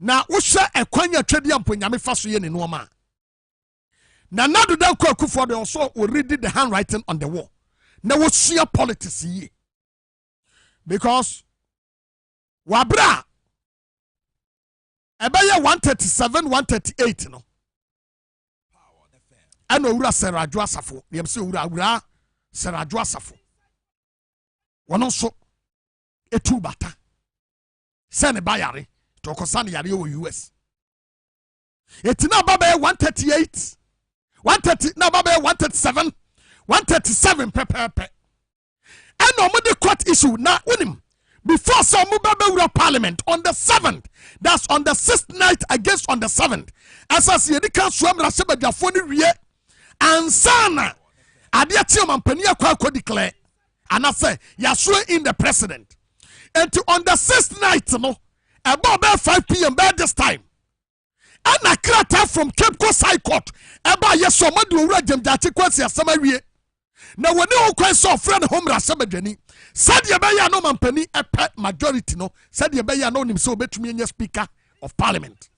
Now, Usha a Kwanya Tredium Punyami Fasu Yen in Woma. Now, now do that call for the also already the handwriting on the wall. Now, what's sheer politics ye? Because Wabra Ebaya 137, 138, no. I know Ura Serajua Safo. You have seen Ura Serajua Safo. One also a 2 bata. Send a bayari to Okosani Yari US. It's now Baba 138. 130 now Baba 137. 137 pepe. And no more the court issue now with him. Before some Mubaba Parliament on the 7th, that's on the 6th night against on the 7th. As I see the council, and Sana Adiatim and Penia Kwako declare, and I say, Yasua in the president. And to on the 6th night, no, about 5 p.m. by this time. And I cracked from Cape Coast High Court, about Yasomadu Rajem Jatiquasia Samaria. Now when you question friend home Rasabajani, said Yabaya no man penny a pet majority no, said Yabaya no him so bet me speaker of parliament.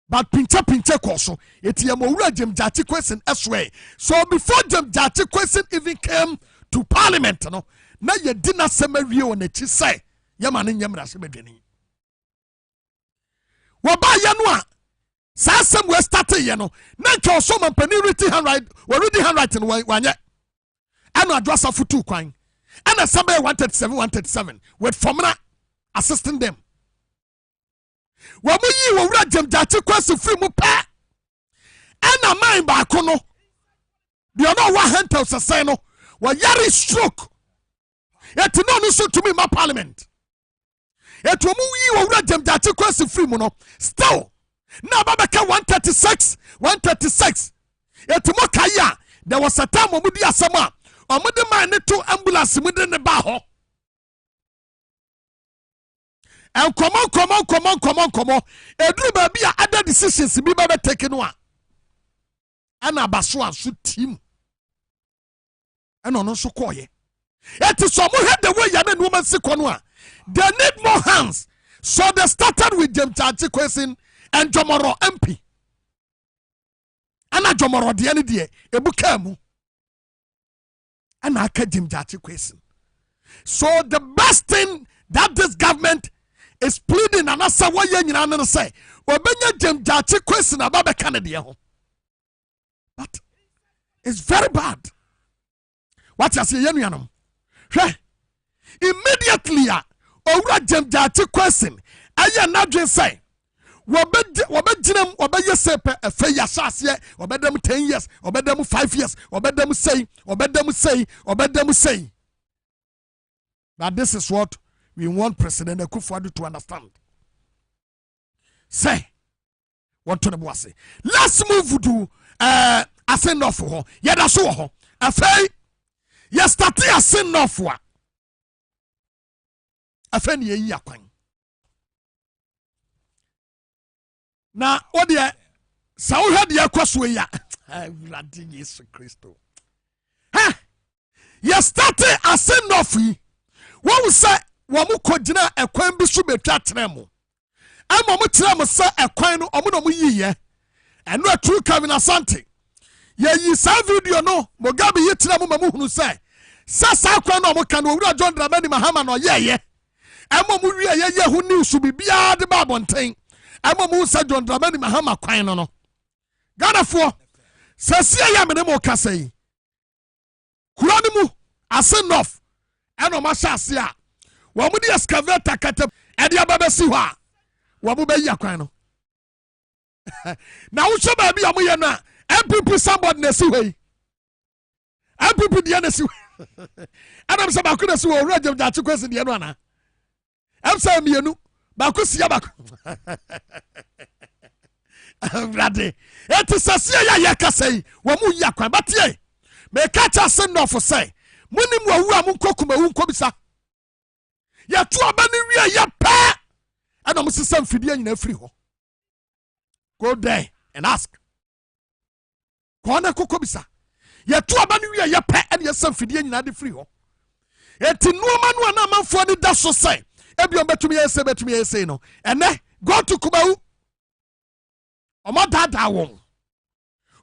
But pincha koso, it Yamura Jem Jati question as way. So before Jem Jati question even came to parliament, no, now you did not say Mario and it say Yaman in Yam Rasabajani. Wabayanwa. Sasem we started yeno. Nanka so man penny written handwriting. We reading handwriting one yet. And no address of 2 coin. And a somebody 137 with formula assisting them. Wamuyi will read them that question free mu pa. And a mind by kono. Do you know what Hunter say no? Wa yari stroke. Yet no so to me my parliament. Yet wamuyi will read them that question free mu no. Still. Now, Babaka 136. Etimokaya. There was a time when we did summer. Or mother man, 2 ambulance within the baho. And come on. Every baby other decisions be better taken one. And a baswan shoot team. And on also call ye. It is someone had the way young woman sick on one. They need more hands. So they started with James Jati Kwesin and Jomoro MP. And Jomoro the end day, Ebukemu. And I can James Jati Kwesin. So the best thing that this government is pleading and that's what you say. Obenya James Jati Kwesin about Canada. But it's very bad. What you say, Yanuanum? Immediately, Owura James Jati Kwesin, I not just say, Wabedjinem, Wabeyesepe, a fair yasas, obey them 10 years, obey them 5 years, obey them say, obey them say, obey them say. But this is what we want President Akufo-Addo to understand. Say, what to the boss? Let's move to a send off for her. Yeah, that's all. A fay, yes, start a send off for a fan ye yakwan. Now, what dear, so had the aquasway ya. I'm Jesus Christo. Ha! Yes, start a send off. What was say, Wamu Kodina, a coin be should be tatremo. I'm a mutramo, sir, a coin or mono ye, and no true Kevin Asante. Ye saw video no, Mogabi Yitramo Mamu say, Sasa Kwano can over John Dramani Mahama or ye. I'm a Muria ye who knew should be beyond the Babon thing. I'm a Musa John Dramani Mahama Quino. Gada for Sasia Yamanemo Casey. Kuranimu, I send off. Ano mashasia wamudi excavator kata edi ababesiwa wamuba yakwan na wo so ba bia mo ye na MPP somebody na si we MPP dia na si adam se ba ko na si wo Owura James Jati Kwesin dia no ana am say mienu ba ko sia ba ko brade eti sasia ya yakasai wamu yakwan batie me catch say no for say Munim wa wu amunkokuma wu nkobisa ya tu abani wi ya pa ana musisa mfidie nyina free ho go there and ask kona kokobisa ya tu abani wi ya pa ana yesa mfidie nyina de free ho eti nuoma no na amanfo ni da so say ebi on betumi yese no ene go to kubawu omo dada won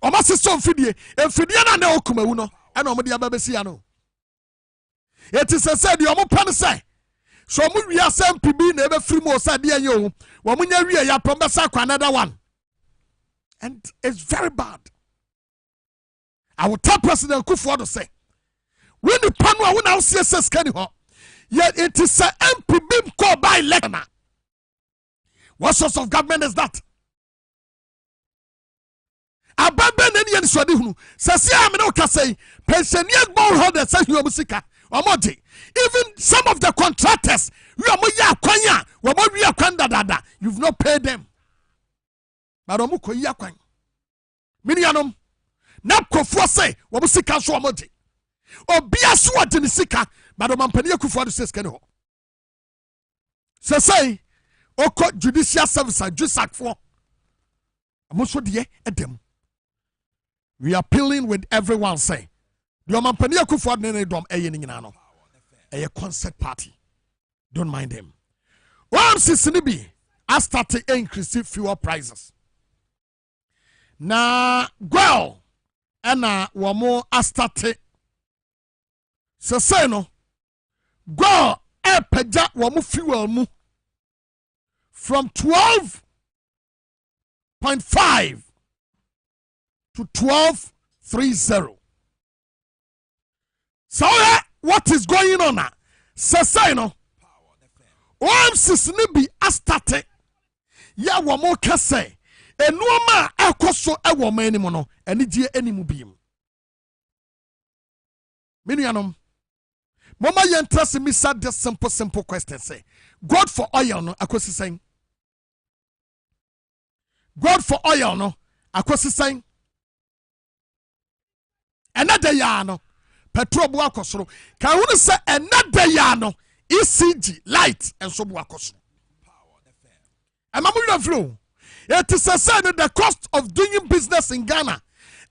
omo siso mfidie mfidie na na okumawu no ana omo de ababesi ya no. It is a said, you are say. So we are some PB never free more said, dear you. When we are promising another one. And it's very bad. I will tell President Akufo-Addo to say, when the panel will now CSS Kenny, yet it is a MPB called by election. What sort of government is that? Abandon any and Swadihu. Sasia Amino say, pensioners born holders say you are musica. Even some of the contractors, you've not paid them. Maromuko yakwan. Minianum. Napko force, Wamusika so amoji. Obia so denisika, Madomampania Akufo-Addo says Keno. Say, Oko judicial service, Jusak for. Amoso die edem. We are appealing with everyone say. The Omampani Akufo-Addo ne dom eyeninginano. A concert party. Don't mind them. Once Sinibi, I started increasing fuel prices. Na girl, and wamo I started. So say no. Girl, peja wamo fuel mu from 12.5 to 12.30. So what is going on now? Say no. Sinibi I started. Ya wamo kase. Enuoma ekoso ewo mani mono eni die eni mu biem. Minuanom. Mama ye interest me sad this simple question say. God for oil no akosi saying. God for oil no akosi saying. Another ya no petrol bu akosoro. Kan wonu say another ya no ECG light and so bu akosoro. Amamu flow. It is a sign that the cost of doing business in Ghana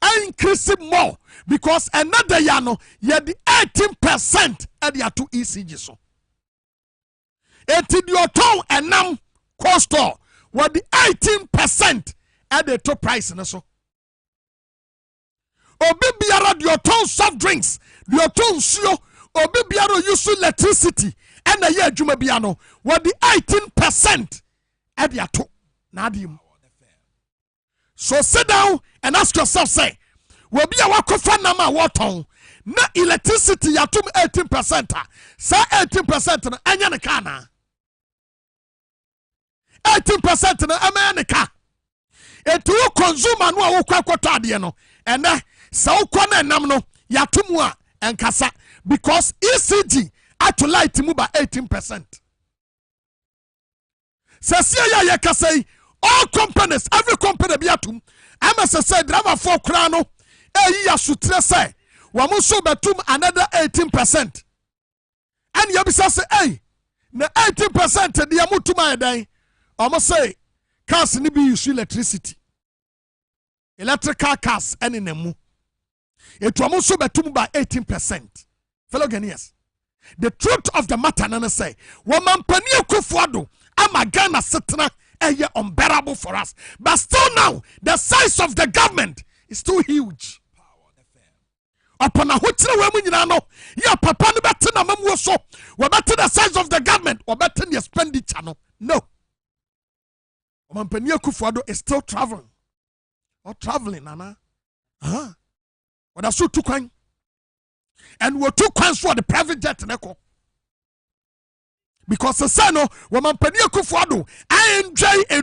are increasing more because another year no, you had 18% at the 2 ECG so. eti di oton enam cost what the 18% at the top price na so obi biara di oton soft drinks di oton suo obi biara use electricity and a year adwuma bia no what the 18% at the ato na adim. So sit down and ask yourself, say, will be a wakofa nama waton na electricity yatum 18%. Say 18% na anya ne kana. 18% na ama ne ka. Etu consumer no a wokwa kwata ade no. Ene sa wokwa na nam no yatum a enkasa because ECG at light mu by 18%. Sasia ya yakasai all companies, every company be atum. MSS driver for krano. Ya sutre say, wamuso betum another 18%. And yabisa say, hey, the 18% the amutuma day. Almost say, cars ni be use electricity. Electrical cars and in nemu. It wamuso betum by 18%. Fellow Ghanaians, the truth of the matter nana say, waman paniya kufuado ama Ghana setna. Unbearable for us, but still now the size of the government is too huge. Upon a hotel women you know, yeah, papa no better na mamu so, we better the size of the government, or better the expenditure no. Omampania Kufuado is still traveling, or traveling, Nana. What are so two coin? And we're 2 coins for the private jet neko. Because the son of woman Penia Kufuado, I enjoy a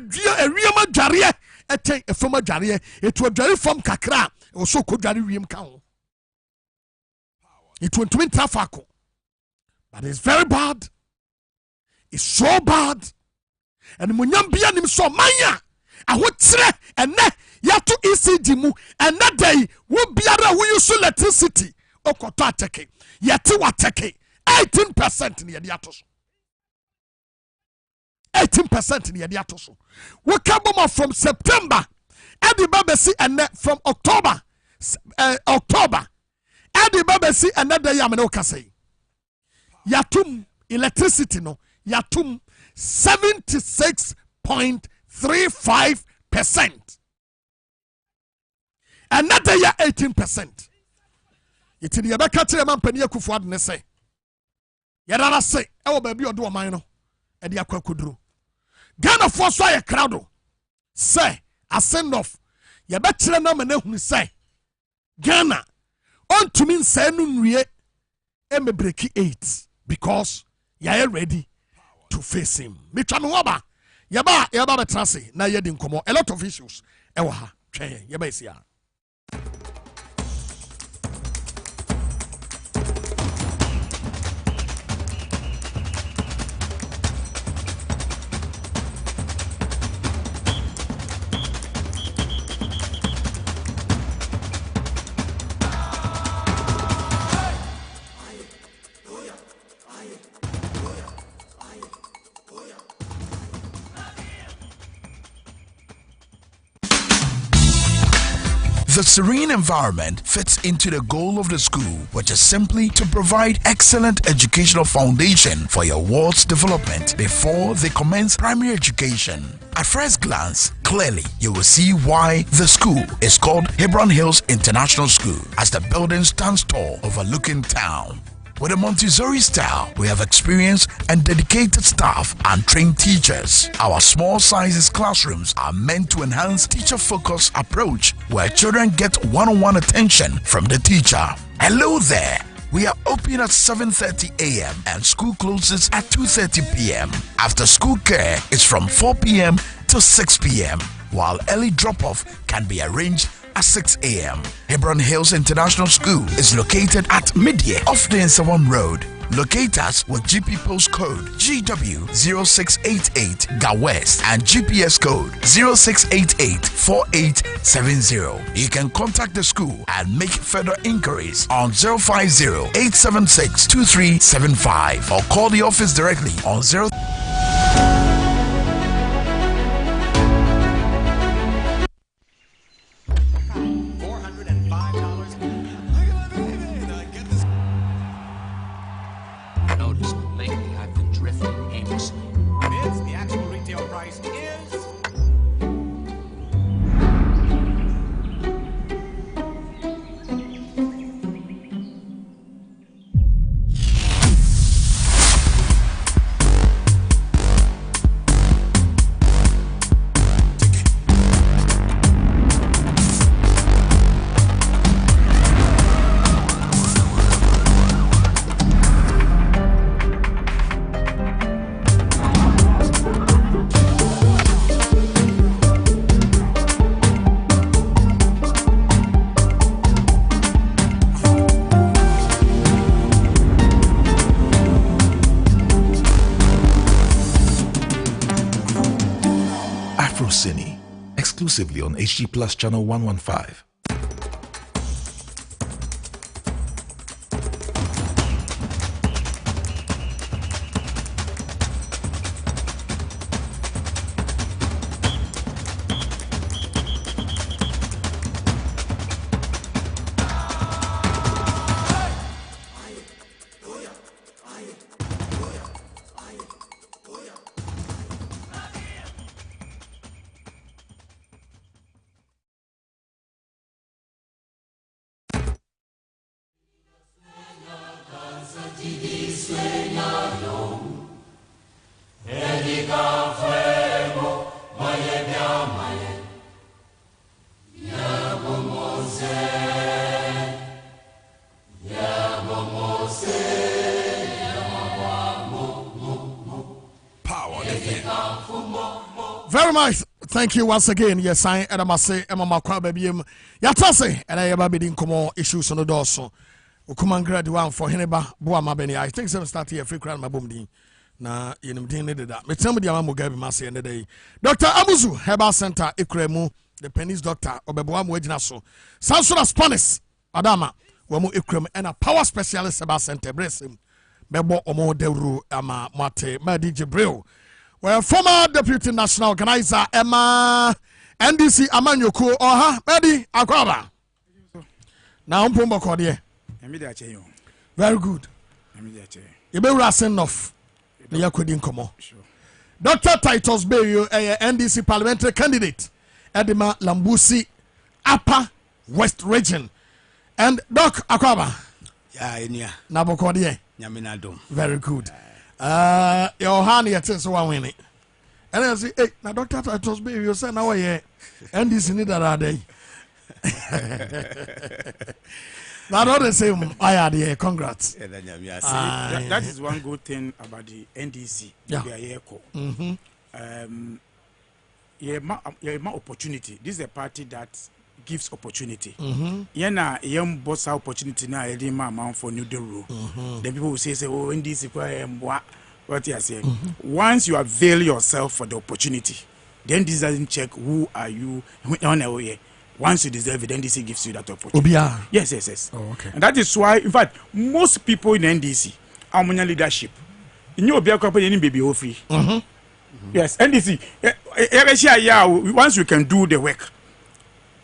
real Jaria, a former Jaria, it was very from Kakra, or so could Jari Riam Cow. It went to Tafaco. But it's very bad. It's so bad. And Munyam Bianim so Maya, I would say, and ne Yatu ECG mu, and that day would be other who use electricity, or Kotateke, Yatu Wateke, 18% in the Yatos. 18% in the Yatoso. We come from September, Eddie Babesi, and from October, Eddie Babesi, and that day Yamanoka say, Yatum electricity no, Yatum 76.35%, and that day 18%. It's in the Abakati man Penia Kufuad ne say, Yadara say, oh baby, or do a minor, and the Aquakudru. Ghana for so a crowd say a send off ya betre na mane hu say Ghana on to mean say no wie e me break 8 because ya ready to face him. Me twa no oba ya ba betra say na ye di nkomo a lot of issues e wa ha twen ya ba sia. The serene environment fits into the goal of the school, which is simply to provide excellent educational foundation for your ward's development before they commence primary education. At first glance, clearly you will see why the school is called Hebron Hills International School, as the building stands tall overlooking town. With a Montessori style, we have experienced and dedicated staff and trained teachers. Our small sizes classrooms are meant to enhance teacher-focused approach where children get one-on-one attention from the teacher. Hello there. We are open at 7:30 a.m. and school closes at 2:30 p.m. After school care is from 4 p.m. to 6 p.m. while early drop-off can be arranged at 6 a.m. Hebron Hills International School is located at Midye off the Nsawam Road. Locate us with GP postcode GW0688 GA West and GPS code 06884870. You can contact the school and make further inquiries on 050-876-2375 or call the office directly on 0. Noticed lately I've been drifting aimlessly exclusively on HG Plus Channel 115. Very much. Thank you once again. Yes, I am say Emma Kwa baby. Yatase and I am bidding come issues on the door. So Ukuman grad one for Oheneba Boamah Bennie. I think some start here free crown my boom. Na yenim din need that. Me tell me the amamu gabi masi end day. Dr. Amuzu Herbal Center Ikremu, the pennies doctor Obeboamu Ejina so. Sansura Spanish Adama wamu Ikrem and a power specialist Herbal Center Bresim. Bebo Omo Deuru ama Mate Madi Jibril. Well, former deputy national organizer Emma NDC Amanyoko Oha Medi Akwaba. Now Mpumbo Kodie. Very good. You be rassing off. The Yakudin Komo. Dr. Titus Bayo, NDC parliamentary candidate, Edema Lambusi, Upper West Region. And Doc Akwaba. Yeah, Nabokodie. Yaminado. Very good. Your hand yet says one winning. And I say, hey, now Dr. Titus Bayo, you say now, yeah, NDC need that day. Now, don't the same. I had here. Congrats. That is one good thing about the NDC. Yeah, my opportunity. This is a party that gives opportunity. Yeah, young boss opportunity now. Amount for new rule. Then people will say, "Oh, NDC, what you are saying." Once you avail yourself for the opportunity, then this doesn't check who are you on a way. Once you deserve it, NDC gives you that opportunity. Yes. Oh, okay. And that is why, in fact, most people in NDC are on leadership. In your company, any baby free. Yes, NDC. Once you can do the work,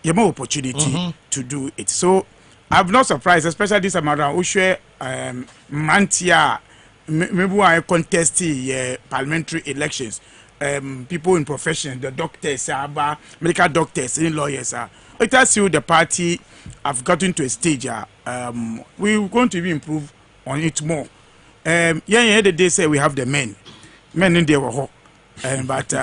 you have more opportunity to do it. So I'm not surprised, especially this time around. Ushwe Mantia, maybe I contest the parliamentary elections. People in profession, the doctors, medical doctors, any lawyers. It tells you the party have gotten to a stage. We're going to improve on it more. They say we have the men in there were but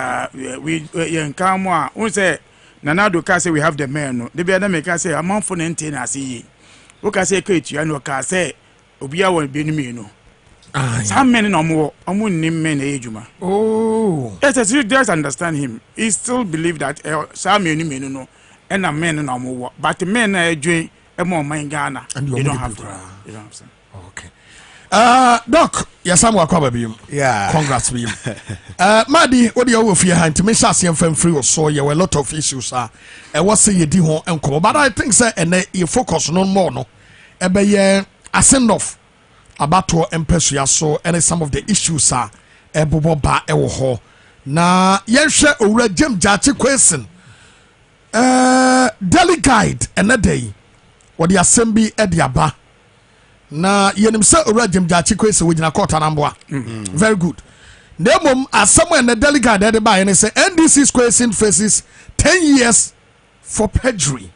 we come we say Nanado can say we have the men. The other make say a month for 19 I see. Look I say Kate, you know, can say Obia will be me, no. Some men no more. Name men ejuma. Oh, yes, you just understand him. He still believe that some men no, and a men no more. But the men are doing a more mind Ghana. And you don't have to. You don't have to. Okay. Doc, yes, I'm welcome. Yeah. Congrats with you. Madi, what do you have your hand to me? Sassian from free or so. You have a lot of issues. And what's say you do home and come, but I think sir, and you focus no more no. Ebe a send off. Abato empesua so and some of the issues are ebobo ba ewo ho na yenhwe owura Jim Jachi question daily guide and a day what the assembly ediaba na yenim se owura Jim Jachi question we gina court anamboa very good nemom asomwe na daily guide ede ba and say NDC's question faces 10 years for perjury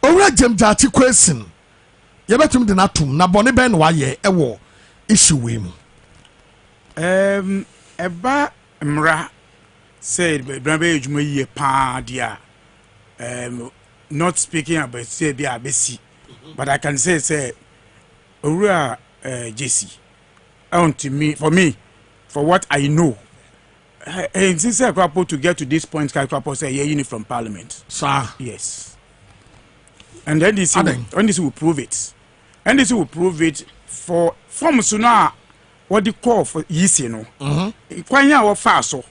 owura Jim Jachi question yebetum de natum na bone ben wa ye ewo issue we mu eba mra said brabe ejuma ye pa dia not speaking about say bia besi but I can say owura JC to me for what I know and since I couple to get to this point couple say yeah unit from parliament sir yes. And then this will prove it. And this will prove it from sooner what they call for years, you know. Kwanya or faso.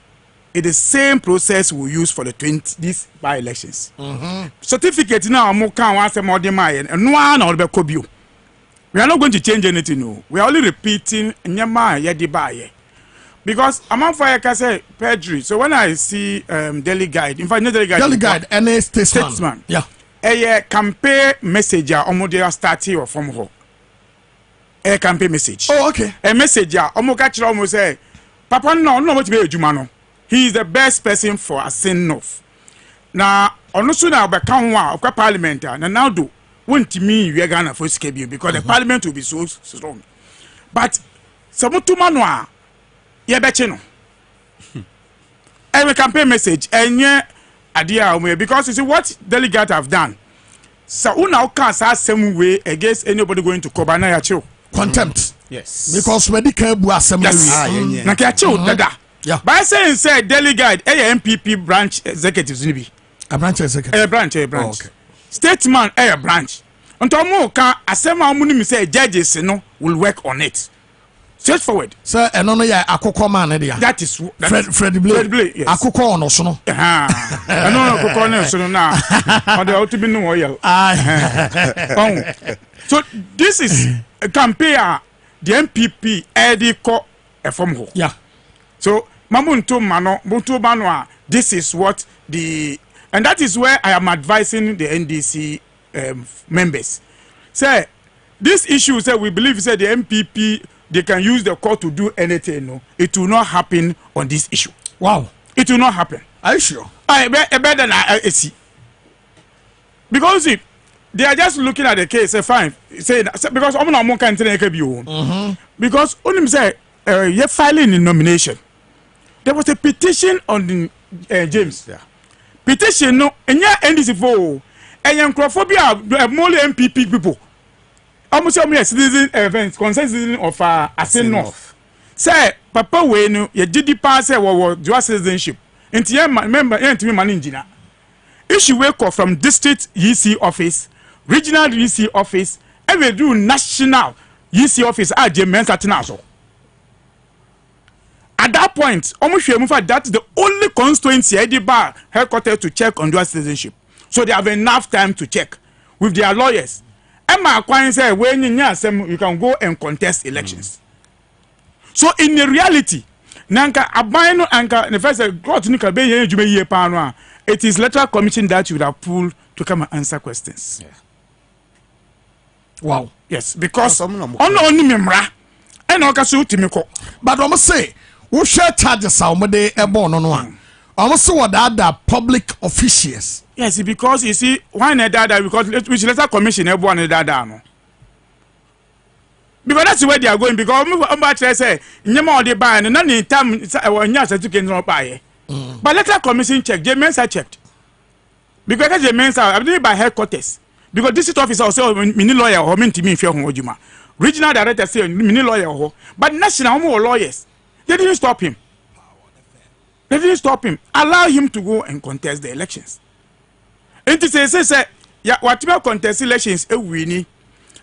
it's the same process we use for these by-elections. Certificate now, more can once more demand, and no one or the we are not going to change anything. No, we are only repeating Nyama Yadibaye. Because among fire can say perjury. So when I see daily guide, in fact, not daily guide, any statesman, yeah, a campaign message omodia starting or from home. A campaign message. Oh, okay. A message omokachi almost say, Papa no what to be a Jumano. He is the best person for a sin north. Now, on soon I'll become one of parliament and now do won't me we are gonna for SKB because the parliament will be so strong. But some to manwa ye betcheno. Every campaign message and yeah idea because you see what delegates have done. So now can't say same way against anybody going to Kobana Yacho. Contempt. Yes. Because medical assembly. Yes. Na kiacho dada. Yeah. By saying say delegate a MPP branch executives ni bi. A branch executive. A branch. Oh, okay. Statesman a branch. Unto mo kan asema mo ni say judges no will work on it. Straightforward. Sir, eno no ya akoko man dia. That is Fred Blay. Yes. Akoko ono so no. Eno akoko no so no na. On the ultimate no oil. So this is a campaign the MPP ediko e form ho. Yeah. So mamuntu mano this is what and that is where I am advising the NDC members. Say this issue say we believe say the MPP they can use the court to do anything. No, it will not happen on this issue. Wow, it will not happen. Are you sure? I better than I see. Because see, they are just looking at the case. Say fine, say because I'm not more kind of because only say you're filing in nomination. There was a petition on James. Yeah. Petition no, and yeah, NDC for and xenophobia more MPP people. Almost a citizen events, concerned citizen of Asen North. Say, Papa Wayne, you did the pass or dual citizenship. Into your member, into my engineer. Issue wake up from district EC office, regional EC office, every do national EC office at James Atinaso. At that point, almost that is the only constituency at the bar headquarters to check on dual citizenship. So they have enough time to check with their lawyers. Emma Kwan say when you can go and contest elections. So in the reality, nanka abino anka the first court nika be yen jume ye pa no it is electoral commission that you would have pulled to come and answer questions. Yeah. Wow. Yes, because only memra and okasu timiko. But almost say we share charges somebody e born no one. Almost what other public officials. Yes, because you see, why not that? Because which letter commission everyone that no. Because that's where they are going. Because I'm say, "Nyama they buy and none time when you certificate not buy." But letter commission check. The mensa checked. Because the mensa I believe by headquarters. Because district officer also mini lawyer or mean to me if you're regional director say mini lawyer but national lawyers they didn't stop him. They didn't stop him. Allow him to go and contest the elections. And to say, yeah, whatever contest elections a winning.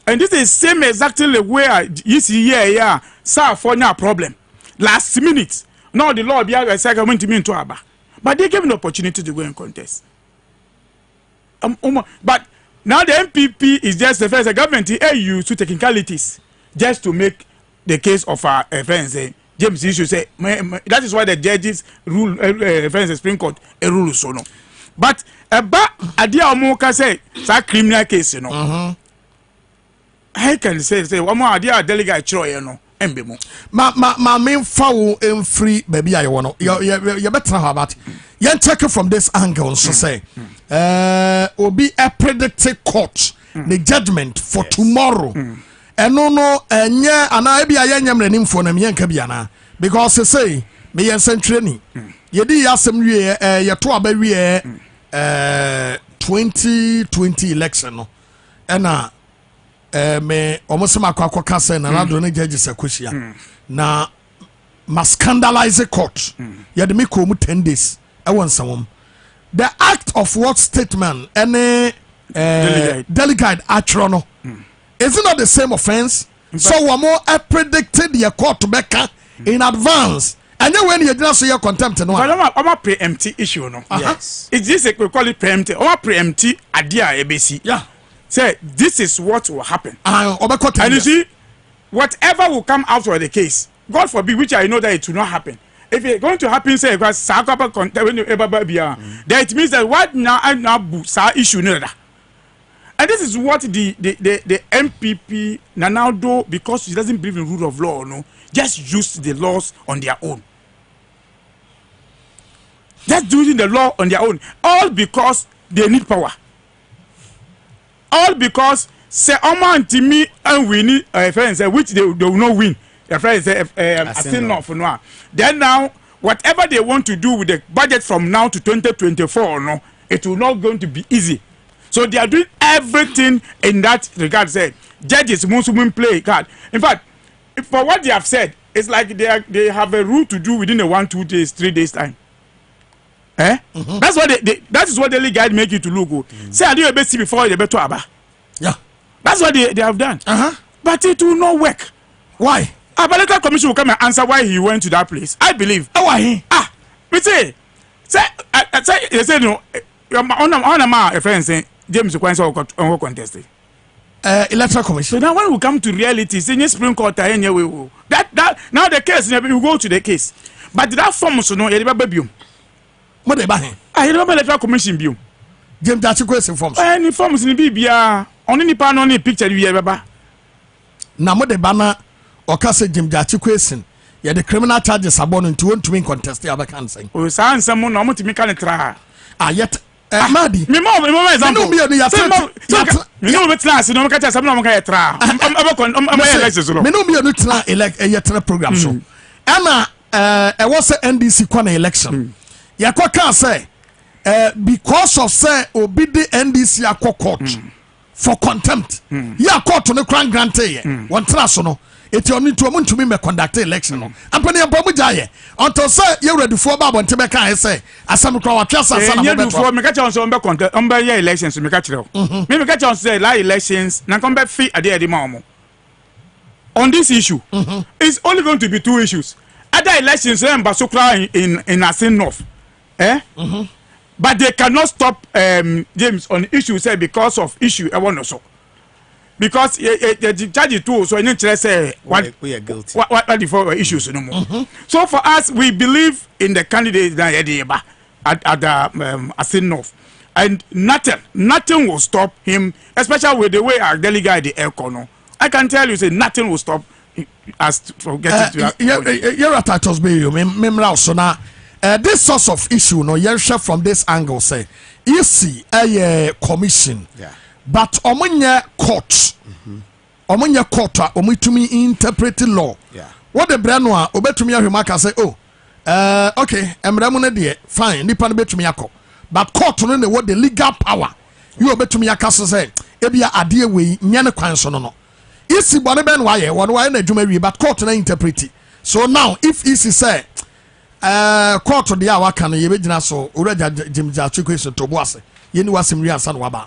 And this is same exactly where you see here, sir, for no problem. Last minute, now the law be a second to me into Abba. But they gave an opportunity to go and contest. But now the MPP is just the first government use to technicalities just to make the case of our friends. James issue say that is why the judges rule friends Supreme Court a rule so no. But about idea omo say that criminal case you know. I can say one more idea delegate chiro you know embemo. Ma main foul in free baby I want you better about you check it from this angle so say will be a predicted court the judgment for tomorrow. And no enya ana bia yenya mranim fo na me yanka bia na because say me yen century ye di yasem wie ye to aba wie 2020 election no na me almost makwa ka say na do na judges akohia na ma scandalize court ye de me ko mu 10 days e won samom the act of what statement any delegate atro is it not the same offense? So we more predicted the court to back in advance And then when you just say contempt no. But I'm a preemptive issue no. Yes. It's this we call it preemptive. I'm a preemptive idea ABC. Yeah. Say this is what will happen. And you see, whatever will come out of the case, God forbid, which I know that it will not happen. If it's going to happen, say because then it means that what now issue no. And this is what the MPP now do, because he doesn't believe in rule of law, no, just use the laws on their own. Just using the law on their own, all because they need power. All because say Oman to me and we need friends which they will not win. The friends say then now whatever they want to do with the budget from now to 2024, no, it will not going to be easy. So they are doing everything in that regard. Say judges must play card. In fact, for what they have said, it's like they have a rule to do within a 1, 2 days, 3 days time. That's what that is what the league guide make you to look good. Say I do a best before the better aba. Yeah, that's what they have done. But it will not work. Why? A political commission will come and answer why he went to that place. I believe. Why? Me say you say no. On a friend say James Kwanza contested. Electoral commission. So now when we come to reality, say Supreme Court that now the case we go to the case. But that form so no baby. What about him? I remember electoral commission bill. James Dachikwesi forms. Any forms in the Bibia on any pan on a picture we ever. Now what the banner or Casa James Dachikwesi. Yeah, the criminal charges are born into one to win contest. The other can say. Oh, son, someone no more to make a try. Yet. Madi, me more example. Me no be class, no catch some no can try. I'm elections no. Me no be no try elect a program so. Anna was NDC kwana election. Yakwa can say because of say obi the NDC akwa court for contempt. Ya court no kran grante one traso no. It's only to a month to me conduct election. I'm putting a bomb jaye until say you're ready for Bob and Tebeka. Say, as some crowd just as some before me catch on some content on by elections to me catch it. Maybe catch on say like elections, now come back free at the moment. On this issue, it's only going to be 2 issues. Other elections in Basukra in Asin North. But they cannot stop James on issue say because of issue I want so. Because the judge too, so any say we are guilty. What for issues no more. So for us, we believe in the candidate that at the Asin North, and nothing will stop him, especially with the way our delegate the Elkono. I can tell you, say nothing will stop us from getting to that. You're at Tatos Bay, you so now. This source of issue, no, you share from this angle, say, you see a commission. Yeah. But omunya court omutumi interpret law. Yeah. What the brand one obetumi ahwemaka say okay emremu ne de fine nipa no betumi akọ but court no ne what the legal power you obetumi akase say ebia ade we nya ne kwan so no isi bone ben waye won waye na adwuma wi but court na interpret. So now if isi say court de awaka no ye begina so uraja jimja chukweso to boase ye ni wasem wi ansa no waba.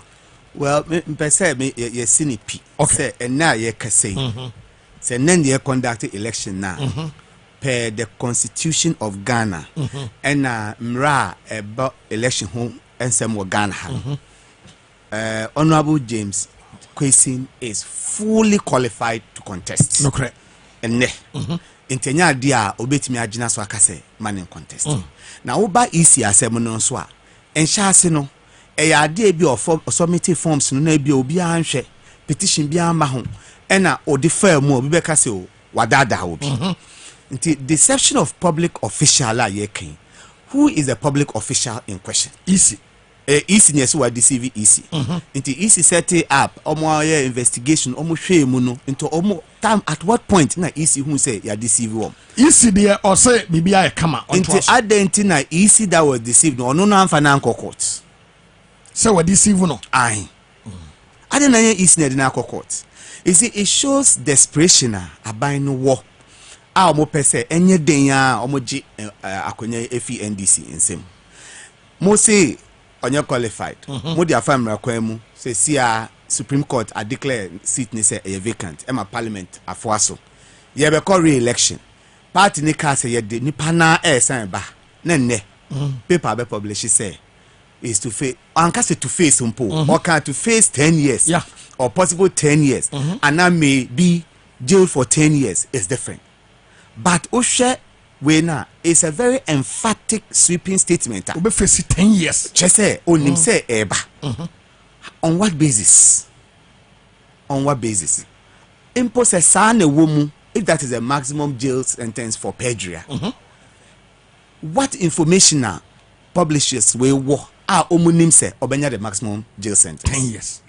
Well, me say me ye sinipi. Say and now ye can say. Say then ye conduct election now. Per the Constitution of Ghana and mra about election home and some more Ghana. Honorable James Kwesi is fully qualified to contest. No correct. And ne intenya dia obetimi agina so akase man in contest. Now oba easy asem so a enhya no ade bi of submitting forms no na bi obi anhwe petition bi ama ho ena odifa mu obi beka se o wadada obi nti deception of public official a yekin. Who is the public official in question? Easy easy yes we deceive easy nti easy set up omo investigation omo hwe mu no into omo time at what point na easy who say you deceive one easy there or say bibia e kama nti identity na easy that was deceived no no na amfa na court. So what deceive no? Aye. I don't know is near the court. You see, it shows desperation about no war. Our mo pese enye denya omoji akonye efi NDC nsem. Mo say onye qualified. Mo dia family akwemu say see Supreme Court a declare seat ni say vacant. Ema parliament afoaso. Ye be call re-election. party ne ka say ye de nipa na sign ba na nne paper be publish say is to face ankase to face mpo or can to face 10 years or possible 10 years and that may be jail for 10 years is different. But Oshe Wena is a very emphatic sweeping statement. We face 10 years. Just say onim say eba. On what basis? On what basis? Impose a san a woman if that is a maximum jail sentence for perjury. What information are publishers will war omunim say obenya the maximum jail sentence 10 years.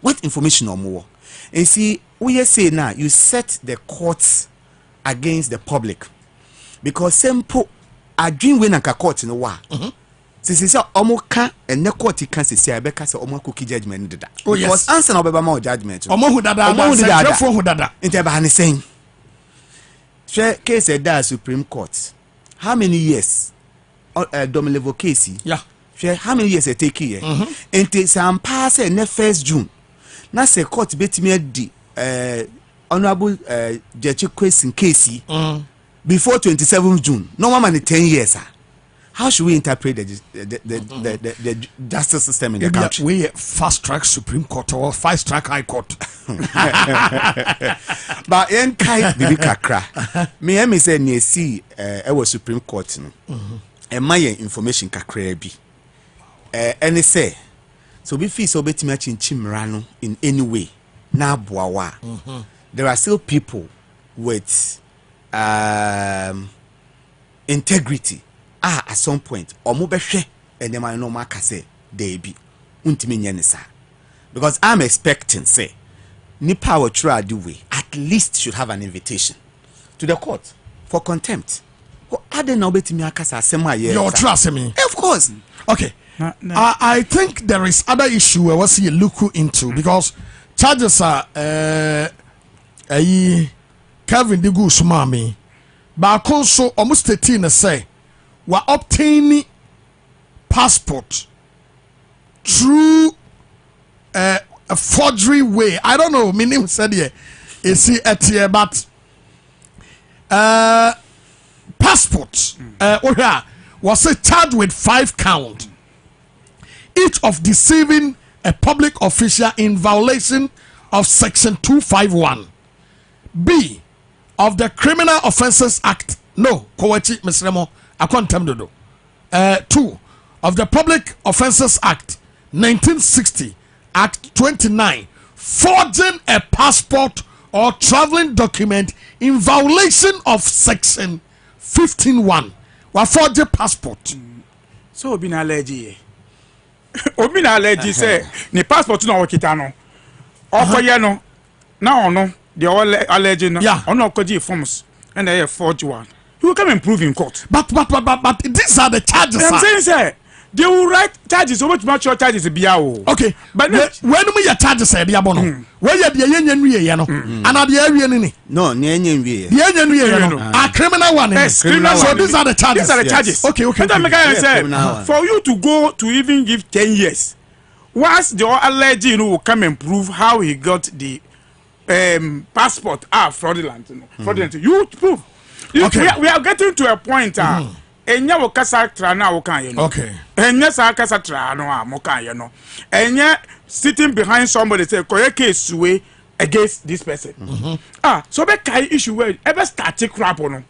What information or more? And see, we say now you set the courts against the public because simple adwin we na ka court no wa sisi say omo ka ene court kan sisi abeka say omo cookie judgment dida because answer na obeba ma judgment omo hu dada say hu dada inte ba ne sen share case da Supreme Court how many years dom level case share how many years it take here inte sam pass na 1st June na say court betimi di honorable Judge question case before 27th June no one man 10 years how should we interpret the justice system in the country? We fast track Supreme Court or fast track High Court. But en kai bibi kakra me say ne see was Supreme Court no e ma information kakra bi any say so be fee so betimi achinchimra no in any way na boawa there are still people with integrity at some point omo behwe and my no maka say dey bi untimi nye nisa because I'm expecting say nipa wo try the way at least should have an invitation to the court for contempt ko ade na obetimi akasa asem aye you trust me of course okay I think there is other issue where we see look into because charges are Kevin Digu Sumami but also almost 13 say we obtaining passport through a forgery way. I don't know meaning said here is he at here but passport was charged with 5 counts each of deceiving a public official in violation of section 251 B of the Criminal Offences Act. No, Kowachi Misremo, I can't tell you. 2 of the Public Offences Act 1960, Act 29, forging a passport or traveling document in violation of section 15(1). Wa forge a passport. So obi na allergy. Obi na allergy say ni passport na wakita no. Okoye no. Na ono the allergy no. Ono okoji forms and they forge one. You will come and prove in court. But these are the charges. I'm saying sir, they will write charges so much your charges be okay, but when we your charges say be abono. Where you the yen we no. And the area ni. No, yen we. The yen we no. A criminal one. Yes, criminal. So these are the charges. These are the charges. Okay. For you to go to even give 10 years, once the alleged will come and prove how he got the passport fraudulent. Fraudulent. You prove. Okay. We are getting to a point enya wo kasa tra na wo kan ye no okay enya sa kasa tra no a mo kan ye no enya sitting behind somebody say koye case we against this person so be kai issue we ever start crap no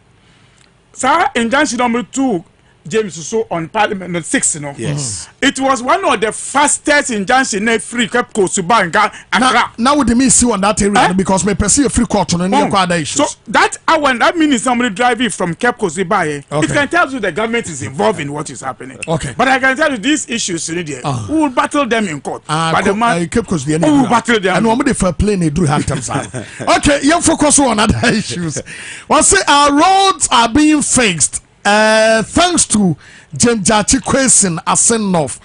sa injunction number 2 James so on Parliament 6 no yes it was one of the fastest injunction na free cap court to banka now with me see on that area because me perceive free court no any other issues so that that means somebody driving from Cape Coast by it can tell you the government is involved in what is happening but I can tell you these issues we will battle them in court but the man Cape Coast the will battle them and we dey for plane they do have them okay you focus on other issues we say our roads are being fixed thanks to James Jachi question Asenof.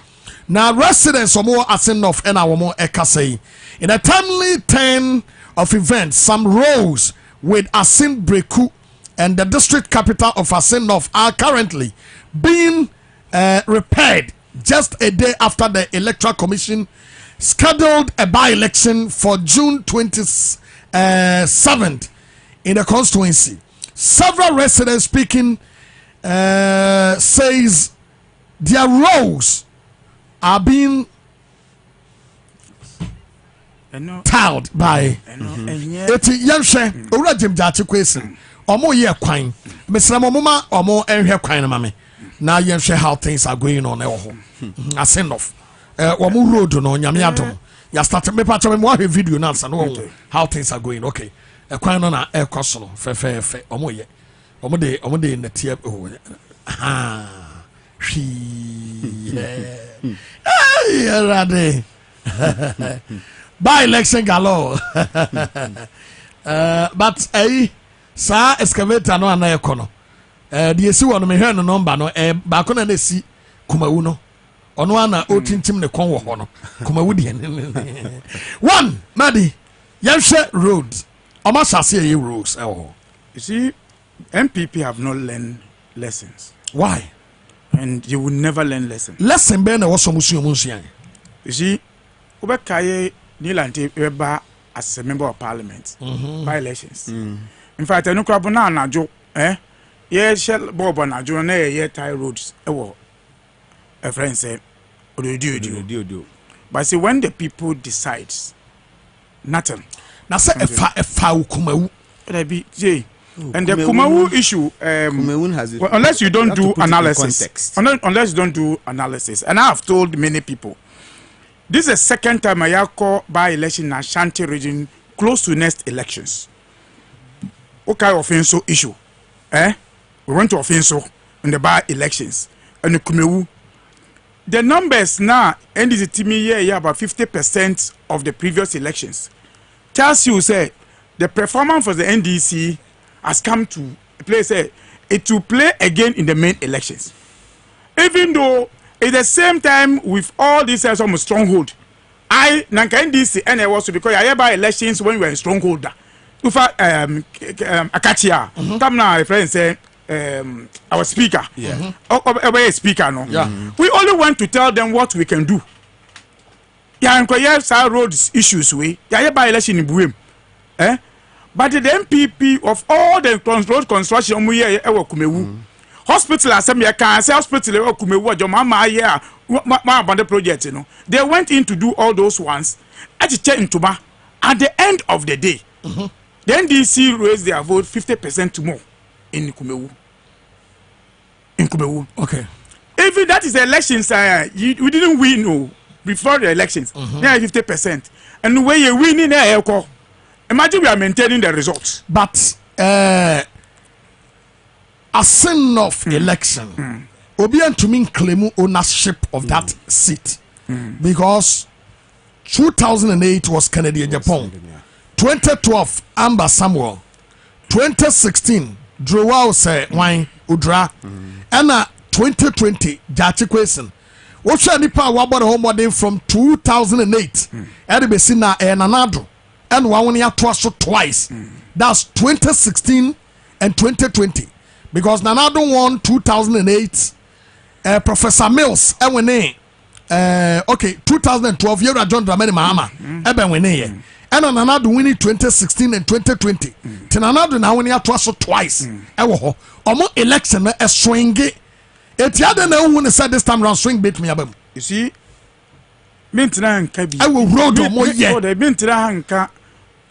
Now residents of more Asenof and our more Ekasei. In a timely turn of events, some roads with Asin Breku and the district capital of Asenof are currently being repaired just a day after the Electoral Commission scheduled a by-election for June 27th in the constituency. several residents speaking says their roads are being tiled by eti yɛnhwɛ owura gyemgyaakye kwesi ɔmo yɛ kwan mesrɛ mo moma ɔmo ɛnhwɛ kwan no ma me na yɛnhwɛ how things are going on ɛwɔ hɔ asenof ɔmo road no nyame adom ya start mepa kyɛ me mo ahwɛ video no ansa no how things are going okay kwan no na ɛkɔ so no fɛfɛɛfɛ ɔmo yɛ ɔmo de nɛteɛ hwii ɛyɛrade by election galore but saa excavator no ana ɛkɔ no deɛ esi wɔ no mehwɛ no number no baako na esi kumawu no ɔno ana otintim ne kɔn wɔ hɔ no kumawu deɛ one madi yɛhwɛ road ɔma hyase ɛyɛ roads ɛwɔ hɔ. You see, MPP have not learned lessons. Why? And you will never learn lessons. Lesson bɛn na ɛwɔ sɔn musu yɛ. You see, Obekaye Nilante Eba as a member of parliament by elections. In fact, I know Krabuna Najo, shell Bob Najo, and tie roads. A friend said, do. But see, when the people decides, nothing. Now say a foul Kumawu. And the Kumawu issue, unless you don't do analysis, unless you don't do analysis, and I have told many people, this is the second time I call by election in Ashanti region close to next elections. Okay, offensive issue, we went to offensive in the by elections and the Kumawu. The numbers now, NDC to me yeah about 50% of the previous elections. Tells you say the performance for the NDC has come to play. Say it will play again in the main elections, even though at the same time with all these almost stronghold. I nanka NDC and I was because I by elections when we were in stronghold. Ufa Akachia come now a friend say our speaker speaker no we only want to tell them what we can do. Our roads issues we by election in Buem. But the MPP of all the road construction we here Kumewu hospital assembly can say hospital Kumewu Jomama here about the project, you know. They went in to do all those ones at the at the end of the day. The NDC raised their vote 50% more in Kumewu. Okay. Even that is the elections we didn't win no before the elections. Now 50%. And the way you win in there, imagine we are maintaining the results. But a sin of election, Obian to mean claim ownership of that seat because 2008 was Canadian Japan, 2012 Amber Samuel, 2016 Drewao say wine Udra, and 2020 Jachi Kwesen. What's any power about home from 2008? Edibesina and Anado. And one year twice. That's 2016 and 2020. Because Nanado won 2008. Professor Mills, okay, 2012, year John Dramani Mahama, and Nanado winning 2016 and 2020. Nanado now one year twice. Omo election a swing. It yada na who said this time round swing beat me abem. You see, I will road more yet.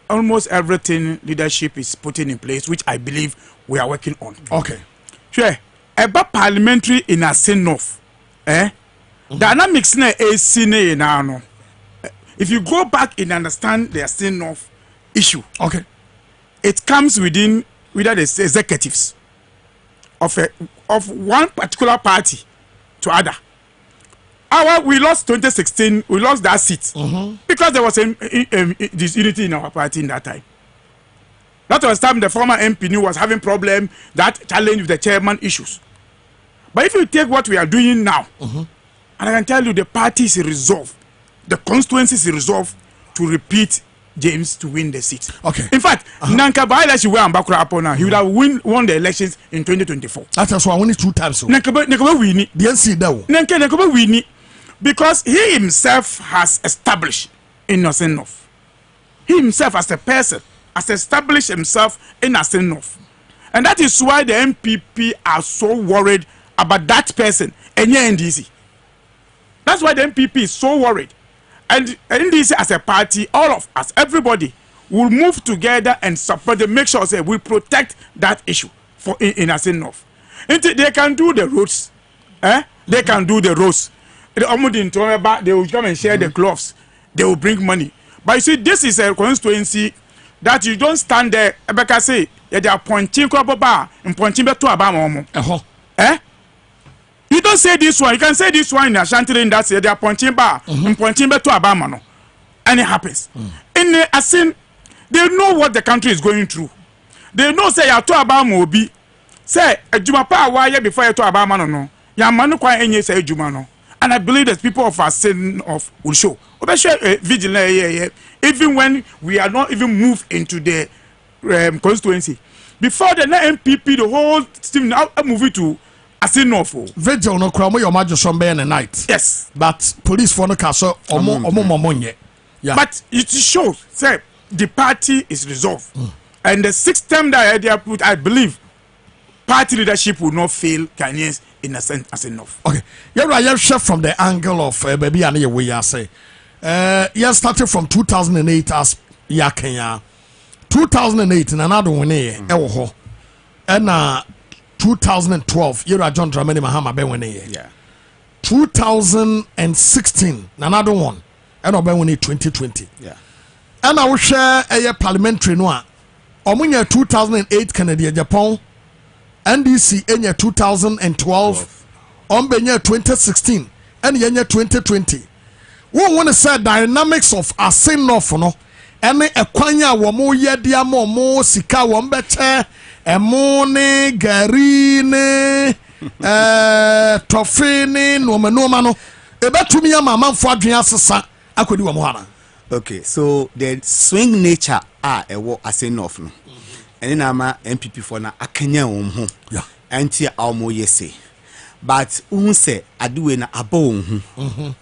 Almost everything leadership is putting in place, which I believe we are working on. Okay. Sure. About parliamentary in a sin-off. Dynamics na a sin now. If you go back and understand the sin-off issue, okay, it comes within the executives of one particular party to other. We lost 2016. We lost that seat because there was disunity in our party in that time. That was the time the former MP knew was having problem that challenge with the chairman issues. But if you take what we are doing now, and I can tell you the party is resolved, the constituency is resolved to repeat James to win the seat. Okay. In fact, Nanka by election where Ambakura upon now, he would have won the elections in 2024. That's why I won it 2 times. So. Nanka win it. The NC that Nanka win it because he himself has established innocent enough. He himself as a person has established himself innocent enough. And that is why the MPP are so worried about that person and NDC. That's why the MPP is so worried. And NDC as a party, all of us, everybody, will move together and support them, make sure that we protect that issue for in Asin North. They can do the roads. They can do the roads. They will come and share the cloths. They will bring money. But you see, this is a constituency that you don't stand there because say they are pointing crop and pointing to Abama. You don't say this one. You can say this one in Ashanti and that's it. They are pointing bar and pointing to Abama. No. And it happens. In Asin, they know what the country is going through. They know say you to Abama will be say a Jumapa why before you to Abama no. Ya manu kwa enye say Juma no. And I believe that people of Asin of will show. Vigilant, even when we are not even moved into the constituency. Before the MPP, the whole team now moving to Asin North. Vigil no cramo your major in the night. Yes. But police for no castle or yeah. But it shows say the party is resolved. And the system that they have put, I believe, party leadership will not fail Ghanaians in Asin North. Okay. You're chef from the angle of baby and we are say. Started from 2008 as Kenya. 2008 and another one and 2012 you're John Dramani Mahama Bennie. Yeah. 2016 another one and Bennie 2020. Yeah. And I will share a parliamentary noa. Omunya 2008 Canada Japan. NDC in 2012. Ombenya 2016 and yenya 2020. We want to say dynamics of Asin North no ene ekwanya wo mo yedia mo sika wo mbete emone gari ne tofini no menoma no ebetumi ya mamamfo adwen asesa akodi wo mo hana. Okay, so the swing nature ewo Asin North no ene na ma MPP for na akanya wo ho yeah anti almo yese. But who say aduwe na abo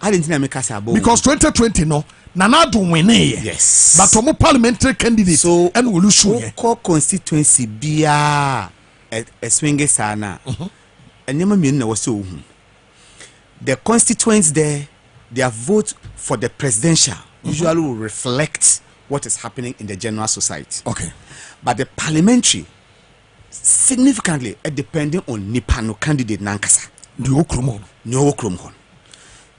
I didn't know make us abo because 2020 no nana do win. Yes, but omo parliamentary candidate so and will lose ko constituency bia a swing sana and nyama mi na wose the constituents there, their vote for the presidential usually will reflect what is happening in the general society. Okay, but the parliamentary significantly depending on Nipano candidate Nankasa. No Krumon.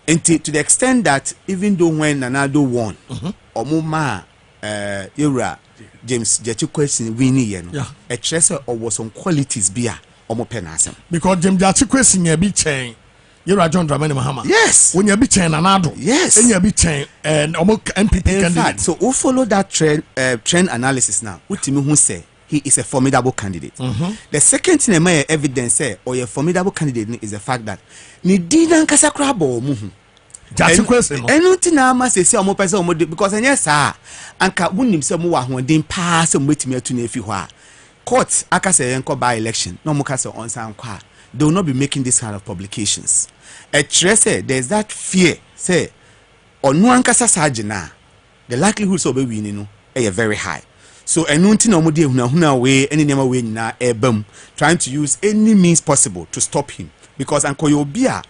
And to the extent that even though when Nanado won, Omuma Ira James Jachukwesin winning, a treasure or some qualities beer Omo Penasem. Because James Jachukwesin ye be chain. You're John Dramani Mahama. Yes. When you be chain Nanado. Yes. And you be chain and Omo MPP candidate. So who follow that trend analysis now? What Timi who say? He is a formidable candidate. The second thing my evidence say or a formidable candidate is the fact that ni dina nkasa krabo muhu. Just question. Anything na ma say omo pese omo because enya sa anka wunim se mo wa hoden pa se mo betimi atu na efi ho a court aka say enko by election no mo ka say onsan kwa they will not be making this kind of publications. A say there's that fear say onu ankasa sajina the likelihood so be winning no very high. So enunti na omode huna we any nema we na ebam trying to use any means possible to stop him because ankoyo bia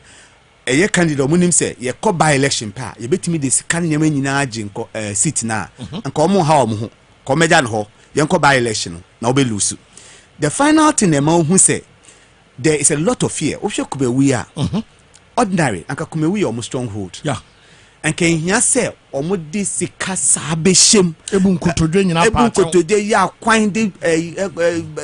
eye candidate omunim say ye ko by election pa ye betimi de sika nema nyina age nko seat na anko omo ha omo ho ko meja no ho ye nko by election na obe lose. The final thing ema hu say there is a lot of fear. Ohwe kubewi a ordinary anka kumewi omo stronghold. Yeah. And can you say omodi sika sabeshem ebunkotodwe nyina pa ebunkotodwe ya kwan de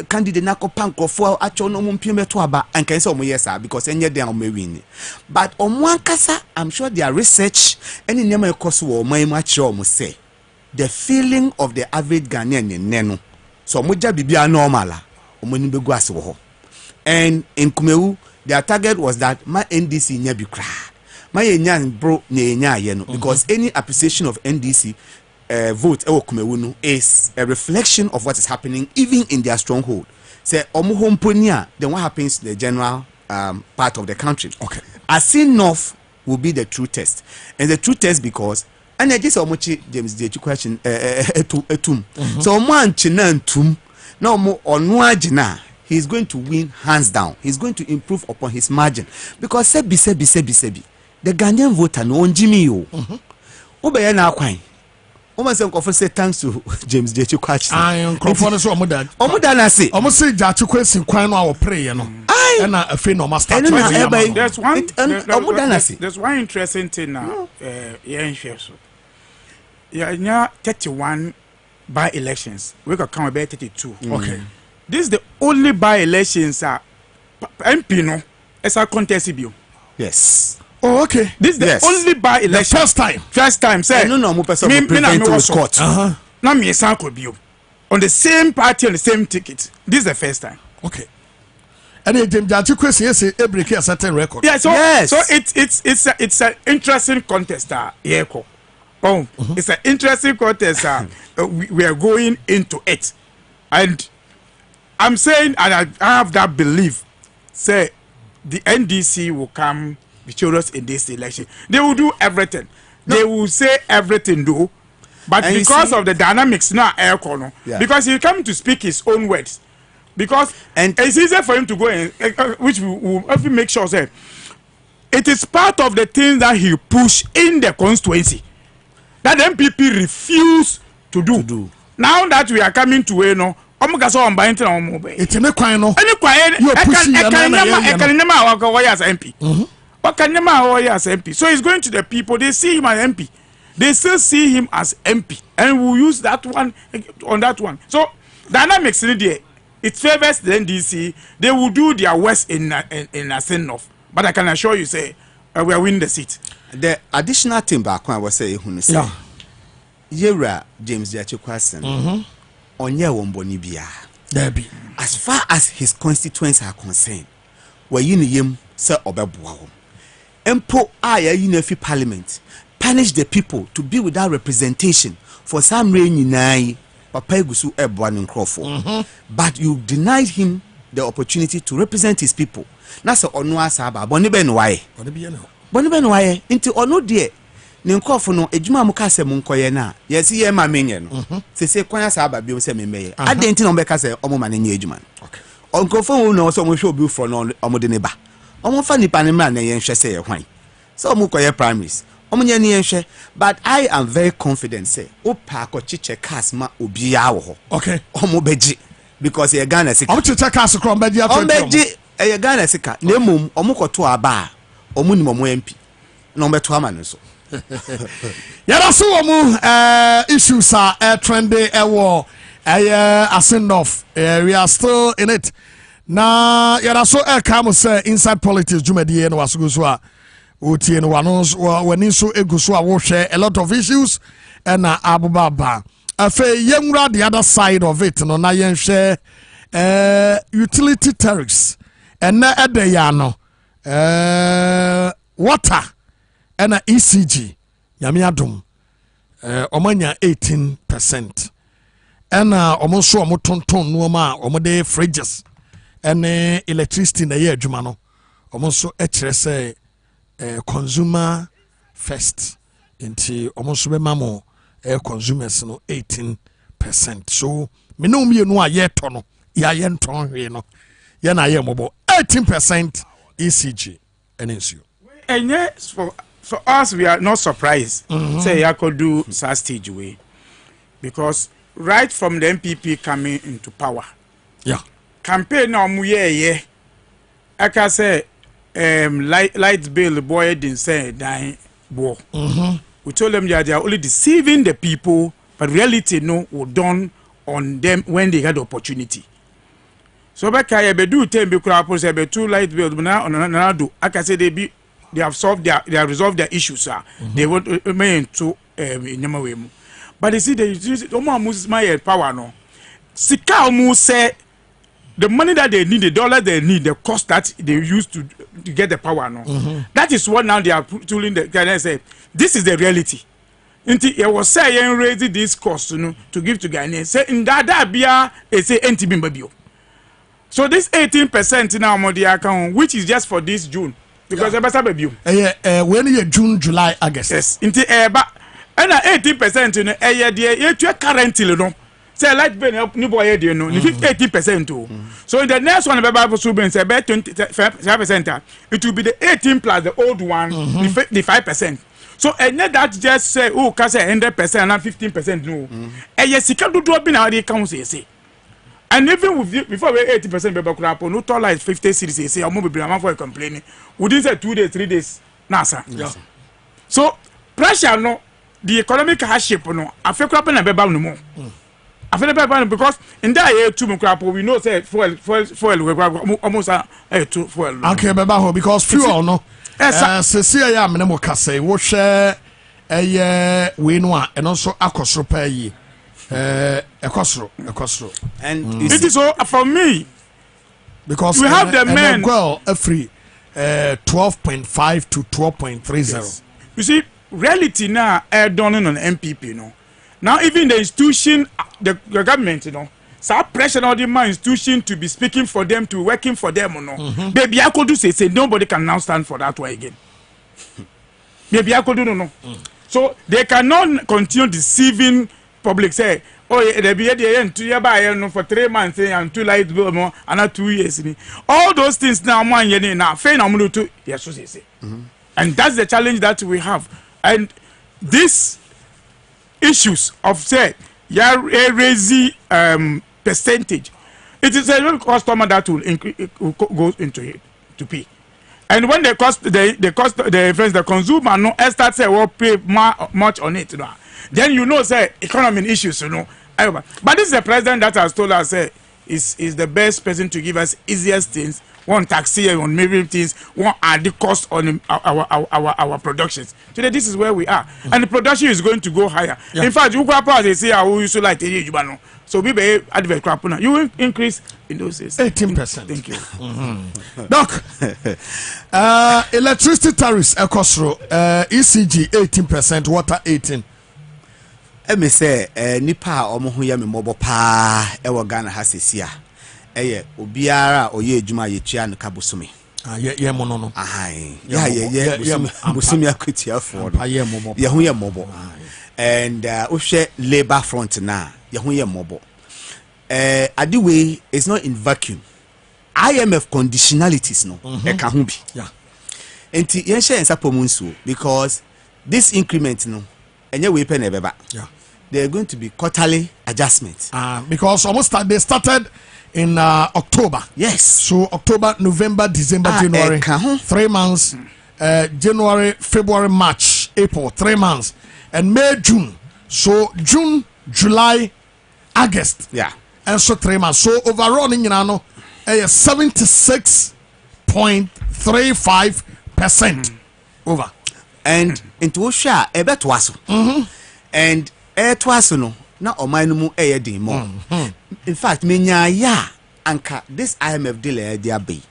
candidate na ko pankofo acho no mpiem to aba and can say omoyesa because enye dem omewin but omwankasa I'm sure their research any nema ekoso wo man ma kire omo say the feeling of the average Ghanaian neno so omoja bibia normal omoni begu ase wo ho and in Kumewu their target was that my NDC nya bi kra my bro because any appreciation of NDC vote is a reflection of what is happening even in their stronghold. Say then what happens to the general part of the country? Okay. Asin North will be the true test. And the true test because and I just James the question etum. So man chinan tum no mo onwa jina he's going to win hands down. He's going to improve upon his margin because sebi the Ghanaian voter no on Jimmy yo. Obey na kwan. Almost say thanks to James J. Kwachi. I am confident so Omudan. Omudan I say. Almost say Jachu question kwan no prayer no. And a fe no master. There's one Omudan I say. There's one interesting thing now. Yeah, 31 by elections. We can come about 32. Okay. This is the only by elections MP no as a contest bill. Yes. Oh, okay. This is the only by election. First time, say. No, mo person prevent court. Na me san ko bill. On the same party on the same ticket. This is the first time. Okay. And the Jaji question say e break a certain record. Yeah, so it's an interesting contest it's an interesting contest we are going into it. And I'm saying, and I have that belief, say the NDC will come victorious in this election. They will do everything. They will say everything, though. But and because of the dynamics now, because he come to speak his own words. Because it's easier for him to go in, which we will make sure say it is part of the things that he push in the constituency that the MPP refuse to do. Now that we are coming to it's a quite no. MP. So he's going to the people. They see him as MP. They still see him as MP, and we'll use that one on that one. So dynamics in there, it favors the NDC. They will do their worst in a send-off. But I can assure you, say we are winning the seat. The additional thing back I was saying, Yera James Jachikwasen. Onye womboni bia. As far as his constituents are concerned, we yim se obeboa. Empo aya unifi parliament punish the people to be without representation for some reason. Papa Egusu Ebwan Nkrofo. But you denied him the opportunity to represent his people. Nasa onwa saba boniben waye. Boniben waye into ono die. Ninkofo no ejuma mukase munkoye na yesi ye ma menye no sese kwanya saba bi se memeye adenti no beka se omo ma nenye ejuma okay onkofo no so mo hwe obi fro no omo de ne ba omo fa nipa ne ma na ye nhwe se ye hwan so omo koye primaries omo nya ne ye nhwe. But I am very confident say opa ko chiche cast ma obi ya wo ho okay omo beji because ye Ghana sika omo chiche cast kro beji after omo beji ye Ghana sika na mum omo koto aba omo ni momo MP no beto ama no so. Yada so issues are trendy war a send off. We are still in it. Na yada so come say inside politics jumadi no wasuguswa utie no wanos wani so eguswa wo share a lot of issues and abubaba afa yemra the other side of it no na yen share utility tariffs and na edeya no water and ECG yami adum omanya 18% and omonso omotonton no ma omode fridges and electricity na ye adwuma no omonso ekire say consumer first into omonso be mamo consumers no 18%. So me no me no aye to no ya ye nton hwe no ye na ye mobo 18% ECG and ensure. And yes, for us, we are not surprised. Say, I could do such stage way because right from the MPP coming into power, campaign now muye I can say light bill boy didn't say dying war. We told them they are only deceiving the people, but reality no was done on them when they had the opportunity. So back I be do ten be crap say be two light bill now on do I can say they have solved they have resolved their issues, they want to remain to but you see they use almost my power no sika almost say the money that they need, the dollar they need, the cost that they use to get the power no that is what now they are telling the Ghanaians say this is the reality. Until it was saying raising this cost to give to Ghanaians say in that bia say NTB. So this 18% now on the account which is just for this June. Because the better baby. When you June, July, August. Yes. Into but and 80% in a year, you currently no. say light bill new boy you know 18% too. So in the next one about so ben say about 25%, it will be the 18 plus the old one, the 5%. So and that just say oh can say 100% and 15% no. And yes, you can do be now they count say. And even with before we 80% beba crap no dollar is 50 cities say I'm be for complaining. Within say 2 days 3 days nasa. Yeah. So pressure no the economic hardship no affect crap na beba no more. Because in that year two crap we know say fuel almost to fuel. Okay beba because fuel no. Se see ya me mo kase wo hwe we no a eno so akosro pa yi. Ekosro. And it is so for me because we have the men well free 12.5 to 12.30. Yes. You see reality now done on MPP no. Now even the institution the government you know so pressure on the institution to be speaking for them to working for them or no. Baby I could do say nobody can now stand for that way again. Maybe I could do no. So they cannot continue deceiving public say oh they be there 2 years by no for 3 months and 2 light bill more and 2 years all those things now man you now fair na mo to yes so say and that's the challenge that we have and this issues of say raise percentage it is a customer that will go into it to pay. And when the consumer no start say will pay much on it, you know, then you know say economic issues, you know. But this is the president that has told us say is the best person to give us easiest things, one taxi on maybe things, one add the cost on our productions. Today this is where we are, and the production is going to go higher. Yeah. In fact, you go up they say how you so like so we be advert crap now. You will increase in those days 18%. Thank you. Doc, electricity tariffs ekosro ECG 18%, water 18%. Me say nipa omo ho ya me mobo pa e wo Ghana ha sesia eye obiara oye adwuma ye tua no kabosome ye mo no ahai ye bosome akwatia fo no ye ho ye mobo and ohwe labor front na ye ho ye mobo adiwe is not in vacuum. IMF conditionalities no e ka ho bi enti yen share ensapomunso because this increment no enye we pay na beba there are going to be quarterly adjustments because almost they started in October. Yes, so October, November, December, January 3 months, January, February, March, April 3 months, and May, June. So June, July, August, and so 3 months. So overall in 76.35% over. And into Osha ebe twaso. And twaso no na oman no mu din mo. In fact menya ya anka this IMF deal e dia be.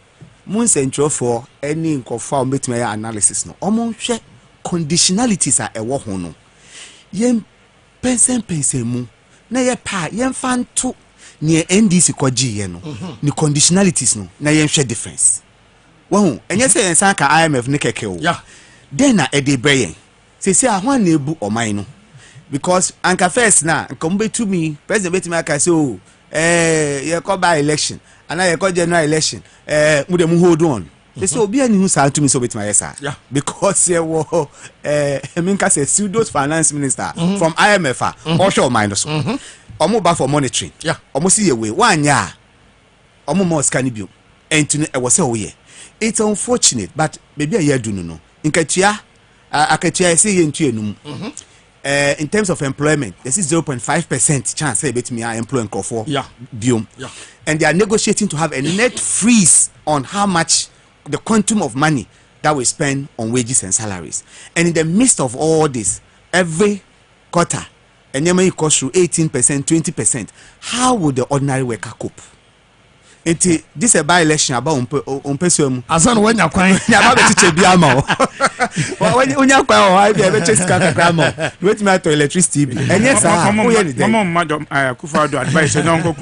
Mun central for any nkofa o betime ya analysis no. Omo hwe conditionalities a ewo ho no. Yem pense mu na ye pa yem fanto ne NDC kwaji ye no. Ni conditionalities no na yem hwe difference. Wo enye se ensan ka IMF ne keke o. Then na ede breyen say ahwan na ebu oman no because anka first na nka to me president betimi aka say oh ye call by election and ye call general election mu dem hold on they say obi ani hu sa to me so betimi yes because ye wo minka say pseudo finance minister from IMF or show minus omo ba for monitoring omo see ye way wanya omo mo scan bio entune e wo say oh it's unfortunate but maybe ye do no nkatua akatua say ye ntu enum in terms of employment there is 0.5% chance say betimi employ nkofo biom and they are negotiating to have a net freeze on how much the quantum of money that we spend on wages and salaries. And in the midst of all this, every quarter and you cost through 18%, 20%, how would the ordinary worker cope? This is a by-election about umpesum. Asan when you crying, you have a teacher biamo. When you cry, I be a better grammar. Wait me to electricity. And yes, Madam Kufado advice don't go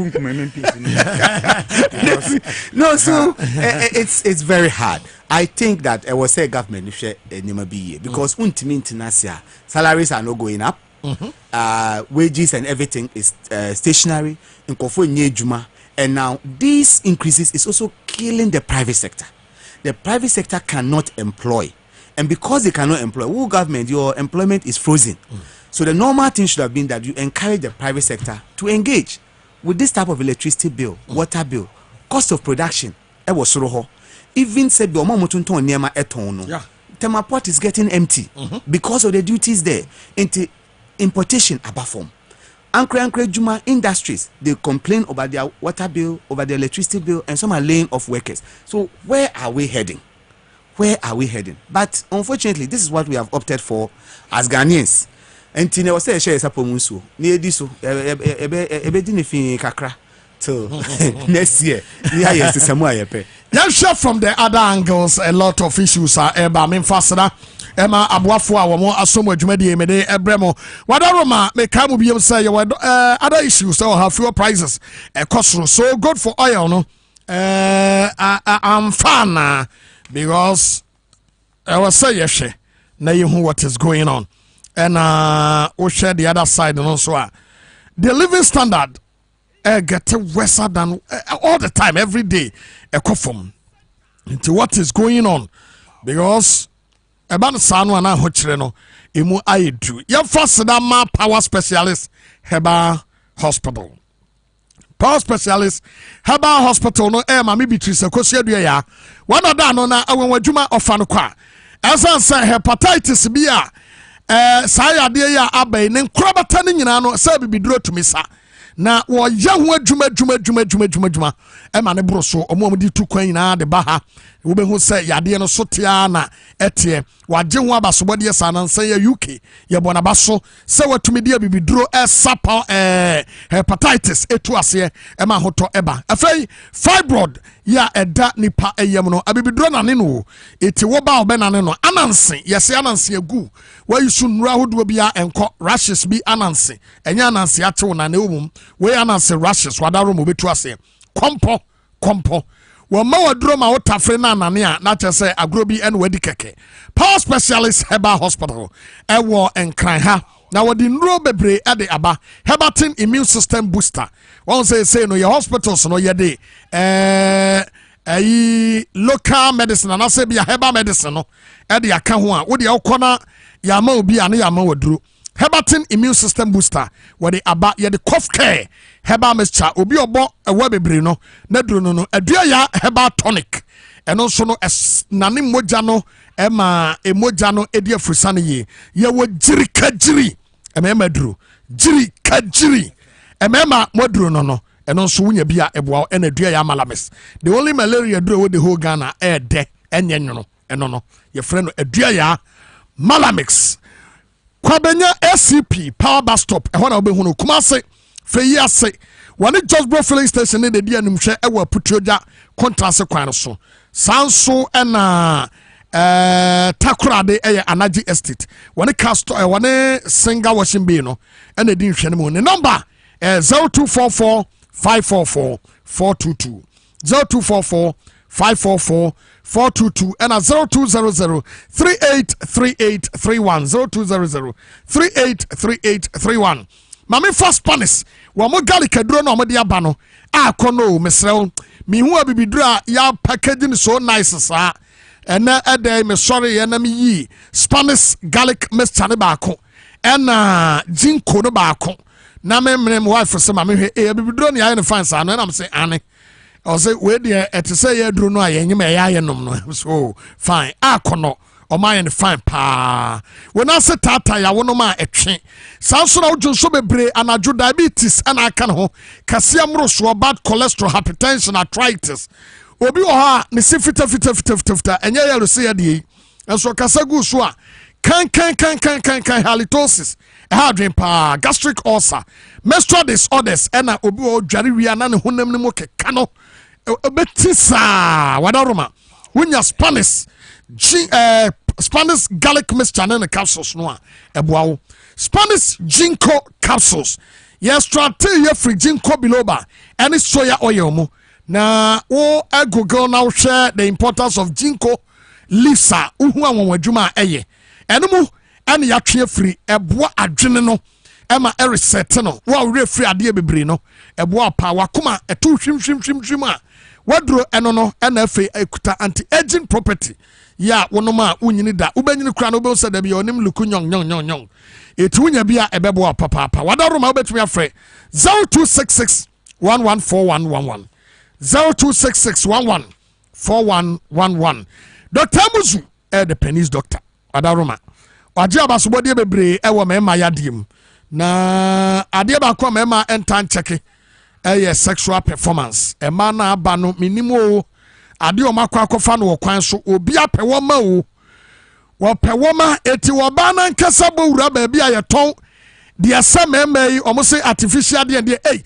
no, so it's very hard. I think that I was say government share because salaries are not going up. wages and everything is stationary. And now these increases is also killing the private sector. The private sector cannot employ, and because they cannot employ, government, your employment is frozen. So the normal thing should have been that you encourage the private sector to engage with this type of electricity bill, water bill, cost of production. Even said Tema Port is getting empty because of the duties there. Into importation above form. Ankre Juma Industries, they complain about their water bill, over the electricity bill, and some are laying off workers. So where are we heading? Where are we heading? But unfortunately, this is what we have opted for as Ghanaians. And Tina was saying, "Share Sapomusu, near this, kakra till next year." Yes, from the other angles, a lot of issues are faster. Emma Abuafo awon asomo adwumadi emede ebremo wadaroma me kamu biem say other issues or have fuel prices cost so good for oil no I'm fan because I was say yes na you know what is going on and we share the other side and also the living standard get worse than all the time every day into what is going on because Eban Sanu and Hochireno, Imu Aidu. Your first Sidama Power Specialist, Heba Hospital. Power Specialist, Heba Hospital, no Emma, maybe Trisa Kosia. One of them, I want Juma of Fanukwa. As I say, hepatitis beer, Saya dear Abbey, then Crabatanin, you know, Sabi be draw to me, sir. Na wo yahu adwuma e ma ne broso omomdi tu kwan na de baha wo be hu se yade no sotia na etie waje hu abasobode esa na nsan ya UK ye bona baso se watumi dia bibiduro sapa hepatitis etu ase e ma hoto eba afei fibroid ya eda nipa eyem no abibiduro na ne no eti wo ba obe na ne no ananse yese ananse agu wa yusu nura hodo bia enko rashes bi ananse enya ananse atew na ne omum we ananse rashes wadaro mo betu ase kompo wo ma waduro ma wotafre na anane a na chese agro bi en wadi keke Power Specialist Heba Hospital ewo enkran ha na wodi nro bebre ade aba Hebatin immune system booster won say no your hospitals no ye de local medicine and say be Heba medicine no ade aka ho a wodi akona ya ma obi ane ya ma waduro Hebatin immune system booster wodi aba ye de cough care Heba mixture obi obo ewa bebre no na duro no adua ya Heba tonic eno so no nane moja no ema emoja no edi afusane ye wo jiri kajiri emema duro jiri kajiri emema moduro no eno so wunya bia eboa ena dua ya malamis the only malaria duro wo the whole Ghana de enye nwono eno no ye frɛ no adua ya malamix kwabenya SCP power bus stop ehɔ na obehu no Kumase feyi ase wani just bro filling station ne de dia nimhwɛ ewa putuoja contrast kwan so sanso ena takurade anaji estate wani castor wani single washing bay no ena di nhwɛ no mu ne number 0244 544 422 0244 544 422 and 0200 383831 0200 383831 Mami first Spanish wa mo garlic aduro no mo de aba no akono mesrew mi hu abibidura ya packaging so nice sa ena ede me sorry ena mi yi Spanish garlic mixture ne ba ko ena jinko no ba ko na me wife say mami hwe abibidura ne ya ne fine sa no na me say ane I say we dey say ya duro no ayenyim ya yenom no so fine akono o man fine pa when I say tata ya wono ma etwe sanso na ojo so bebre anajo diabetes ana aka no kasia mroso bad cholesterol hypertension arthritis obi wo ha ne si fita enye ya lo se ya die enso kasagu so a kan halitosis ha dwen pa gastric ulcer menstrual disorders ena obi wo dware wi na ne honam ne mo keka no betisa wadaroma wunya Spanish garlic mixture and capsules no eboawo Spanish ginkgo capsules yes strategy free ginkgo biloba any soya oil mu na wo Google now share the importance of ginkgo leaves uhu anwon adwuma eye enemu ɛne yɛatwe afiri ɛboa adwene no ɛma ɛresɛte no wa ɔwerɛ firi adeɛ bebree no ɛboa paa wakoma ɛto hwimhwimhwimhwim a waduro ɛno no ɛna afei ekuta anti-aging property ya wonom a wonyini da wobɛnyini kora no wobɛhu sɛ da bi ɔnim luku nyɔnyɔnyɔnyɔn ɛti wonya bi a ɛbɛboa papaapa wadaroma wobɛtumi afrɛ 0266 114111 0266114111 Dr. Muzu the Penny's doctor wadaroma wagye abasobɔdeɛ bebree ɛwɔ mɛma yadeɛ mu na adeɛ baako a mɛma ɛnta nkyɛke ɛyɛ sexual performance ɛma na aba no minimo adeɛ ɔma akɔfa no wɔ kwan so obi apɛ wɔma o wɔpɛ wɔma eti wɔba na nkasa bowura baabi a yɛtɔn deɛ sɛ mɛma yi ɔmo se artificial deɛ ei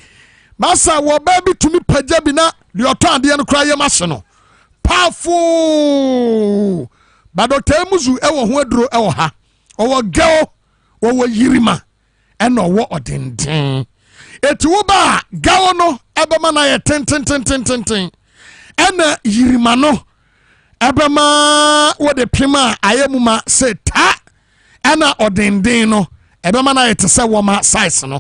masa wɔba bi tumi pagya bi na deɛ ɔtɔn adeɛ no kora yɛ ma hye no powerful ba Dr. Muzu ɛwɔ ho aduro ɛwɔ ha ɔwɔ gɛo ɔwɔ yirima ɛna ɔwɔ ɔdenden eti wo ba gɛo no ɛbɛma na yɛ tententententen ɛna yirima no ɛbɛma wɔde pima ayɛ mu ma sɛ ta ɛna ɔdenden no ɛbɛma na yɛ te sɛ wɔma size no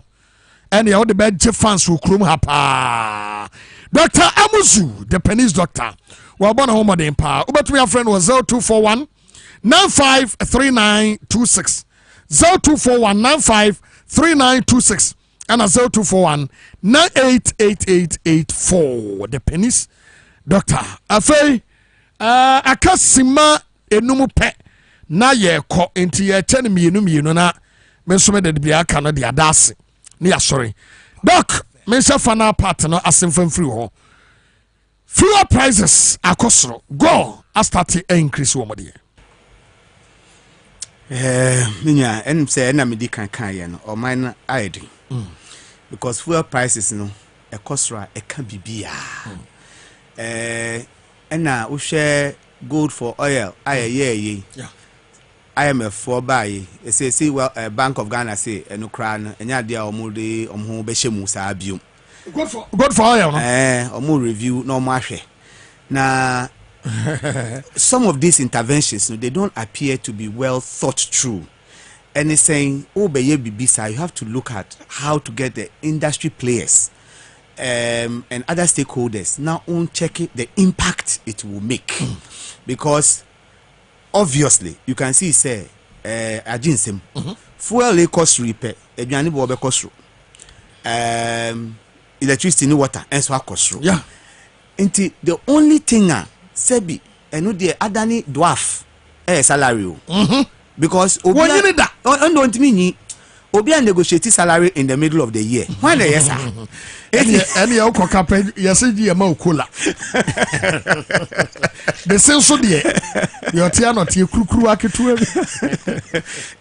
ɛna yɛ wɔde bɛgye fans wɔ kurom ha paa Dr. Amuzu the Penny's doctor wɔbɔ na ho mmɔden paa wobɛtumi afrɛ no wɔ 0241 953926 0241 953926 ɛna 0241 988884 the Penny's doctor afei akasima enum pɛ na yɛkɔ nti yɛkyɛ no mmienu na me nso me de bia aka no de adase ne yɛsɔre doc me nhyɛ fa no part no asemfa mfiri hɔ fuel prices akosoro go astarte increase wo modie minya en say na me di kan ye no o man aidi because fuel prices no ekosoro a eka bibia na wo share gold for oil ayeye IMF for buy say well Bank of Ghana say eno kra no enya dia omode omho be hyemu sa biom good for oil no omo review no mo ahwe na some of these interventions they don't appear to be well thought through and it's saying obeye bibisa you have to look at how to get the industry players and other stakeholders now on check the impact it will make because obviously you can see say aginsem fuel cost repair aduane bo be cost electricity and water and so cost yeah into the only thing sebi eno de adani dwarf salary because obi don't mean obi negotiate salary in the middle of the year when yes sir any you kapel yes di ma okola the sense de your tia not ye krukru aketu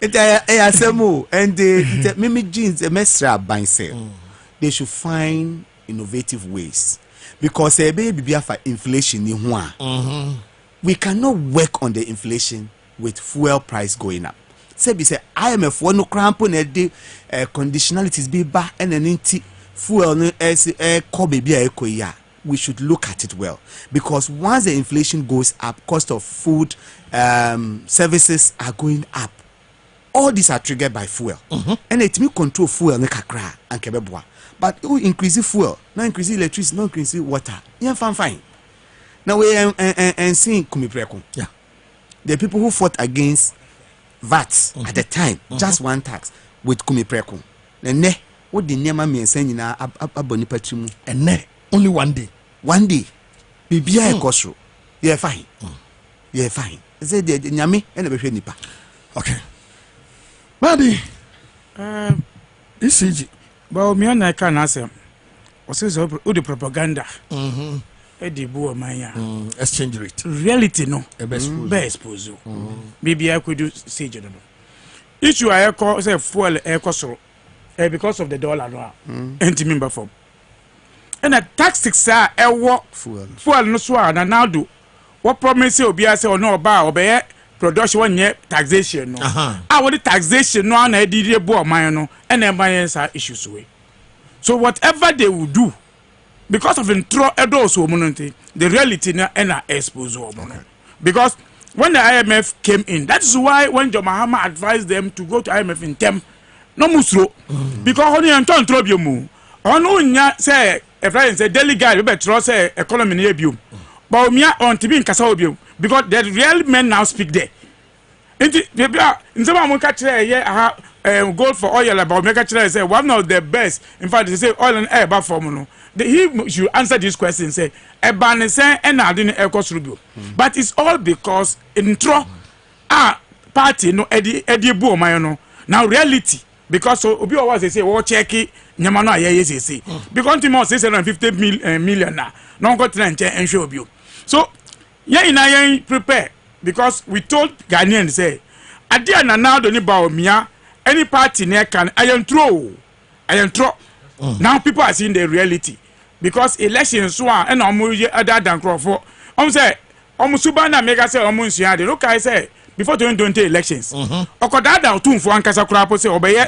it asemo and the mimi jeans a mesra banse they should find innovative ways because baby for inflation in one we cannot work on the inflation with fuel price going up say IMF no cramp na de conditionalities be ba and an fuel no as ko baby ekoya we should look at it well because once the inflation goes up cost of food services are going up all these are triggered by fuel and it me control fuel ne kakra and kebeboa but we increase fuel now increase electricity no increase water yeah fine now we and seeing kumipreko yeah the people who fought against VAT at the time just one tax with kumipreko and ne what the nyama me ensa nyina aboni patrimu and ne only one day bibia ekosro yeah fine say the nyame and be hwe nipa okay Madi ECG but me na ka na asem o say so the propaganda e dey bu omanya exchange rate reality no be expose bibia could say no issue I call say fuel ekosoro because of the dollar no anti-member form and a tax are fuel no so na now do what promise obi say or no ba obey production one year taxation no what taxation no na edire bo man no and environmental issues way so whatever they will do because of intro edo so the reality na expose because when the IMF came in, that is why when John Mahama advised them to go to IMF in term, no musro, because only Anton Trobium, on say a friend say daily guide, but trust economy near you, but me on TV in Casabium, because the real men now speak there. In some catch gold for oil about make say one of the best. In fact, they say oil and air formula. He should answer this question. Say Ebane say and I didn't echo through. But it's all because intro party no Eddie Boamah no now reality because so obi always say what check it nyamano aye say because Timo 650 million na no got and show you. So yeah prepare. Because we told Ghanaians say, "Adia na now don't about me. Any party near can I am throw. Now people are seeing the reality because elections one and other than Crawford. Say, Subana mega say Omunsia. Look, I say before 2020 elections. Okoda down two for Ankasa Krapo say obey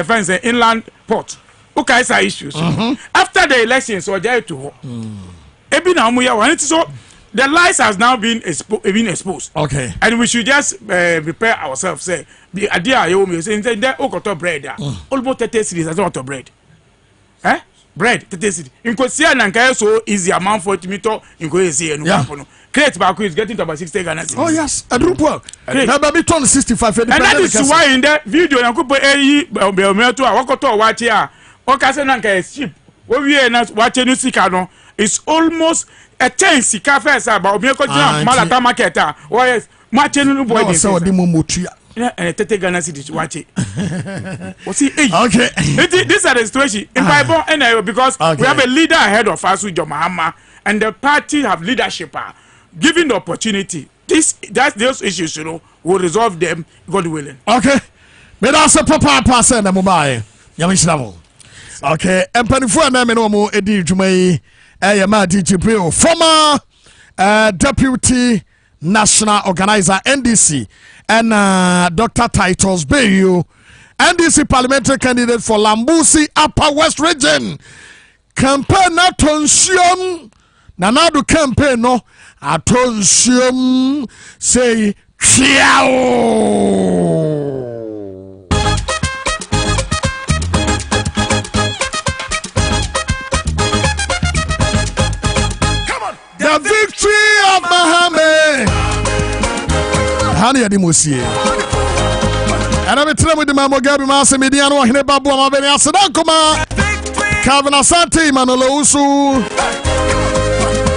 fence inland port. Okay, say issues. After the elections, or there to. Ebi na Omuya one so. The lies has now been exposed. Okay. And we should just prepare ourselves. Say, the idea you me say that okoto bread. Almost 30 cities as not bread. Eh? Bread 30 cities. In Kosia nanka so easy amount for me to in Kosia no. Crate back is getting to about 60 Ghana cedis. Oh yes, a group well. Now baby turn 65. And that is why in the video na kupo to wakoto watch here. Okase nanka is cheap. We na watch no sika no. It's almost a chance cafe about Obieko Malata market. Why yes, Martin boy. No, so the Mumutia. And Tete Ghana city watch it. Okay. These are the situation in Bible and because we have a leader ahead of us with John Mahama and the party have leadership given the opportunity. Those issues, will resolve them, God willing. Okay. But that's a papa pass and a mobile. Yamishnamo. Okay. And Panifua Namenomo Edi Jumay. Former Deputy National Organizer NDC and Dr. Titles Bayu, NDC parliamentary candidate for Lambusi Upper West Region. Campaign attention. Nanadu campaign no attention. Say ciao. The victory of Mohammed. Hani Adimosie. And I'm telling you the Mamo Gabi Masa Mediano Oheneba Boamah Bennie Asadakoma. Calvin Asante Manolo Usu.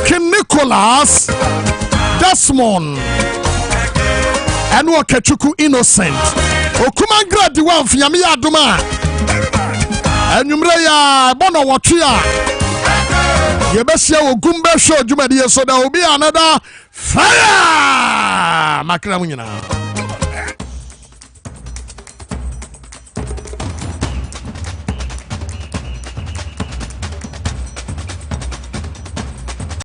King Nicholas Desmond. And Wakachuku Innocent. Okuma Grad the one Fiami Aduma. And Numreya Bono Watria. Yebesia Ogumbe show Jumadi so there will be another fire. Makra munyina.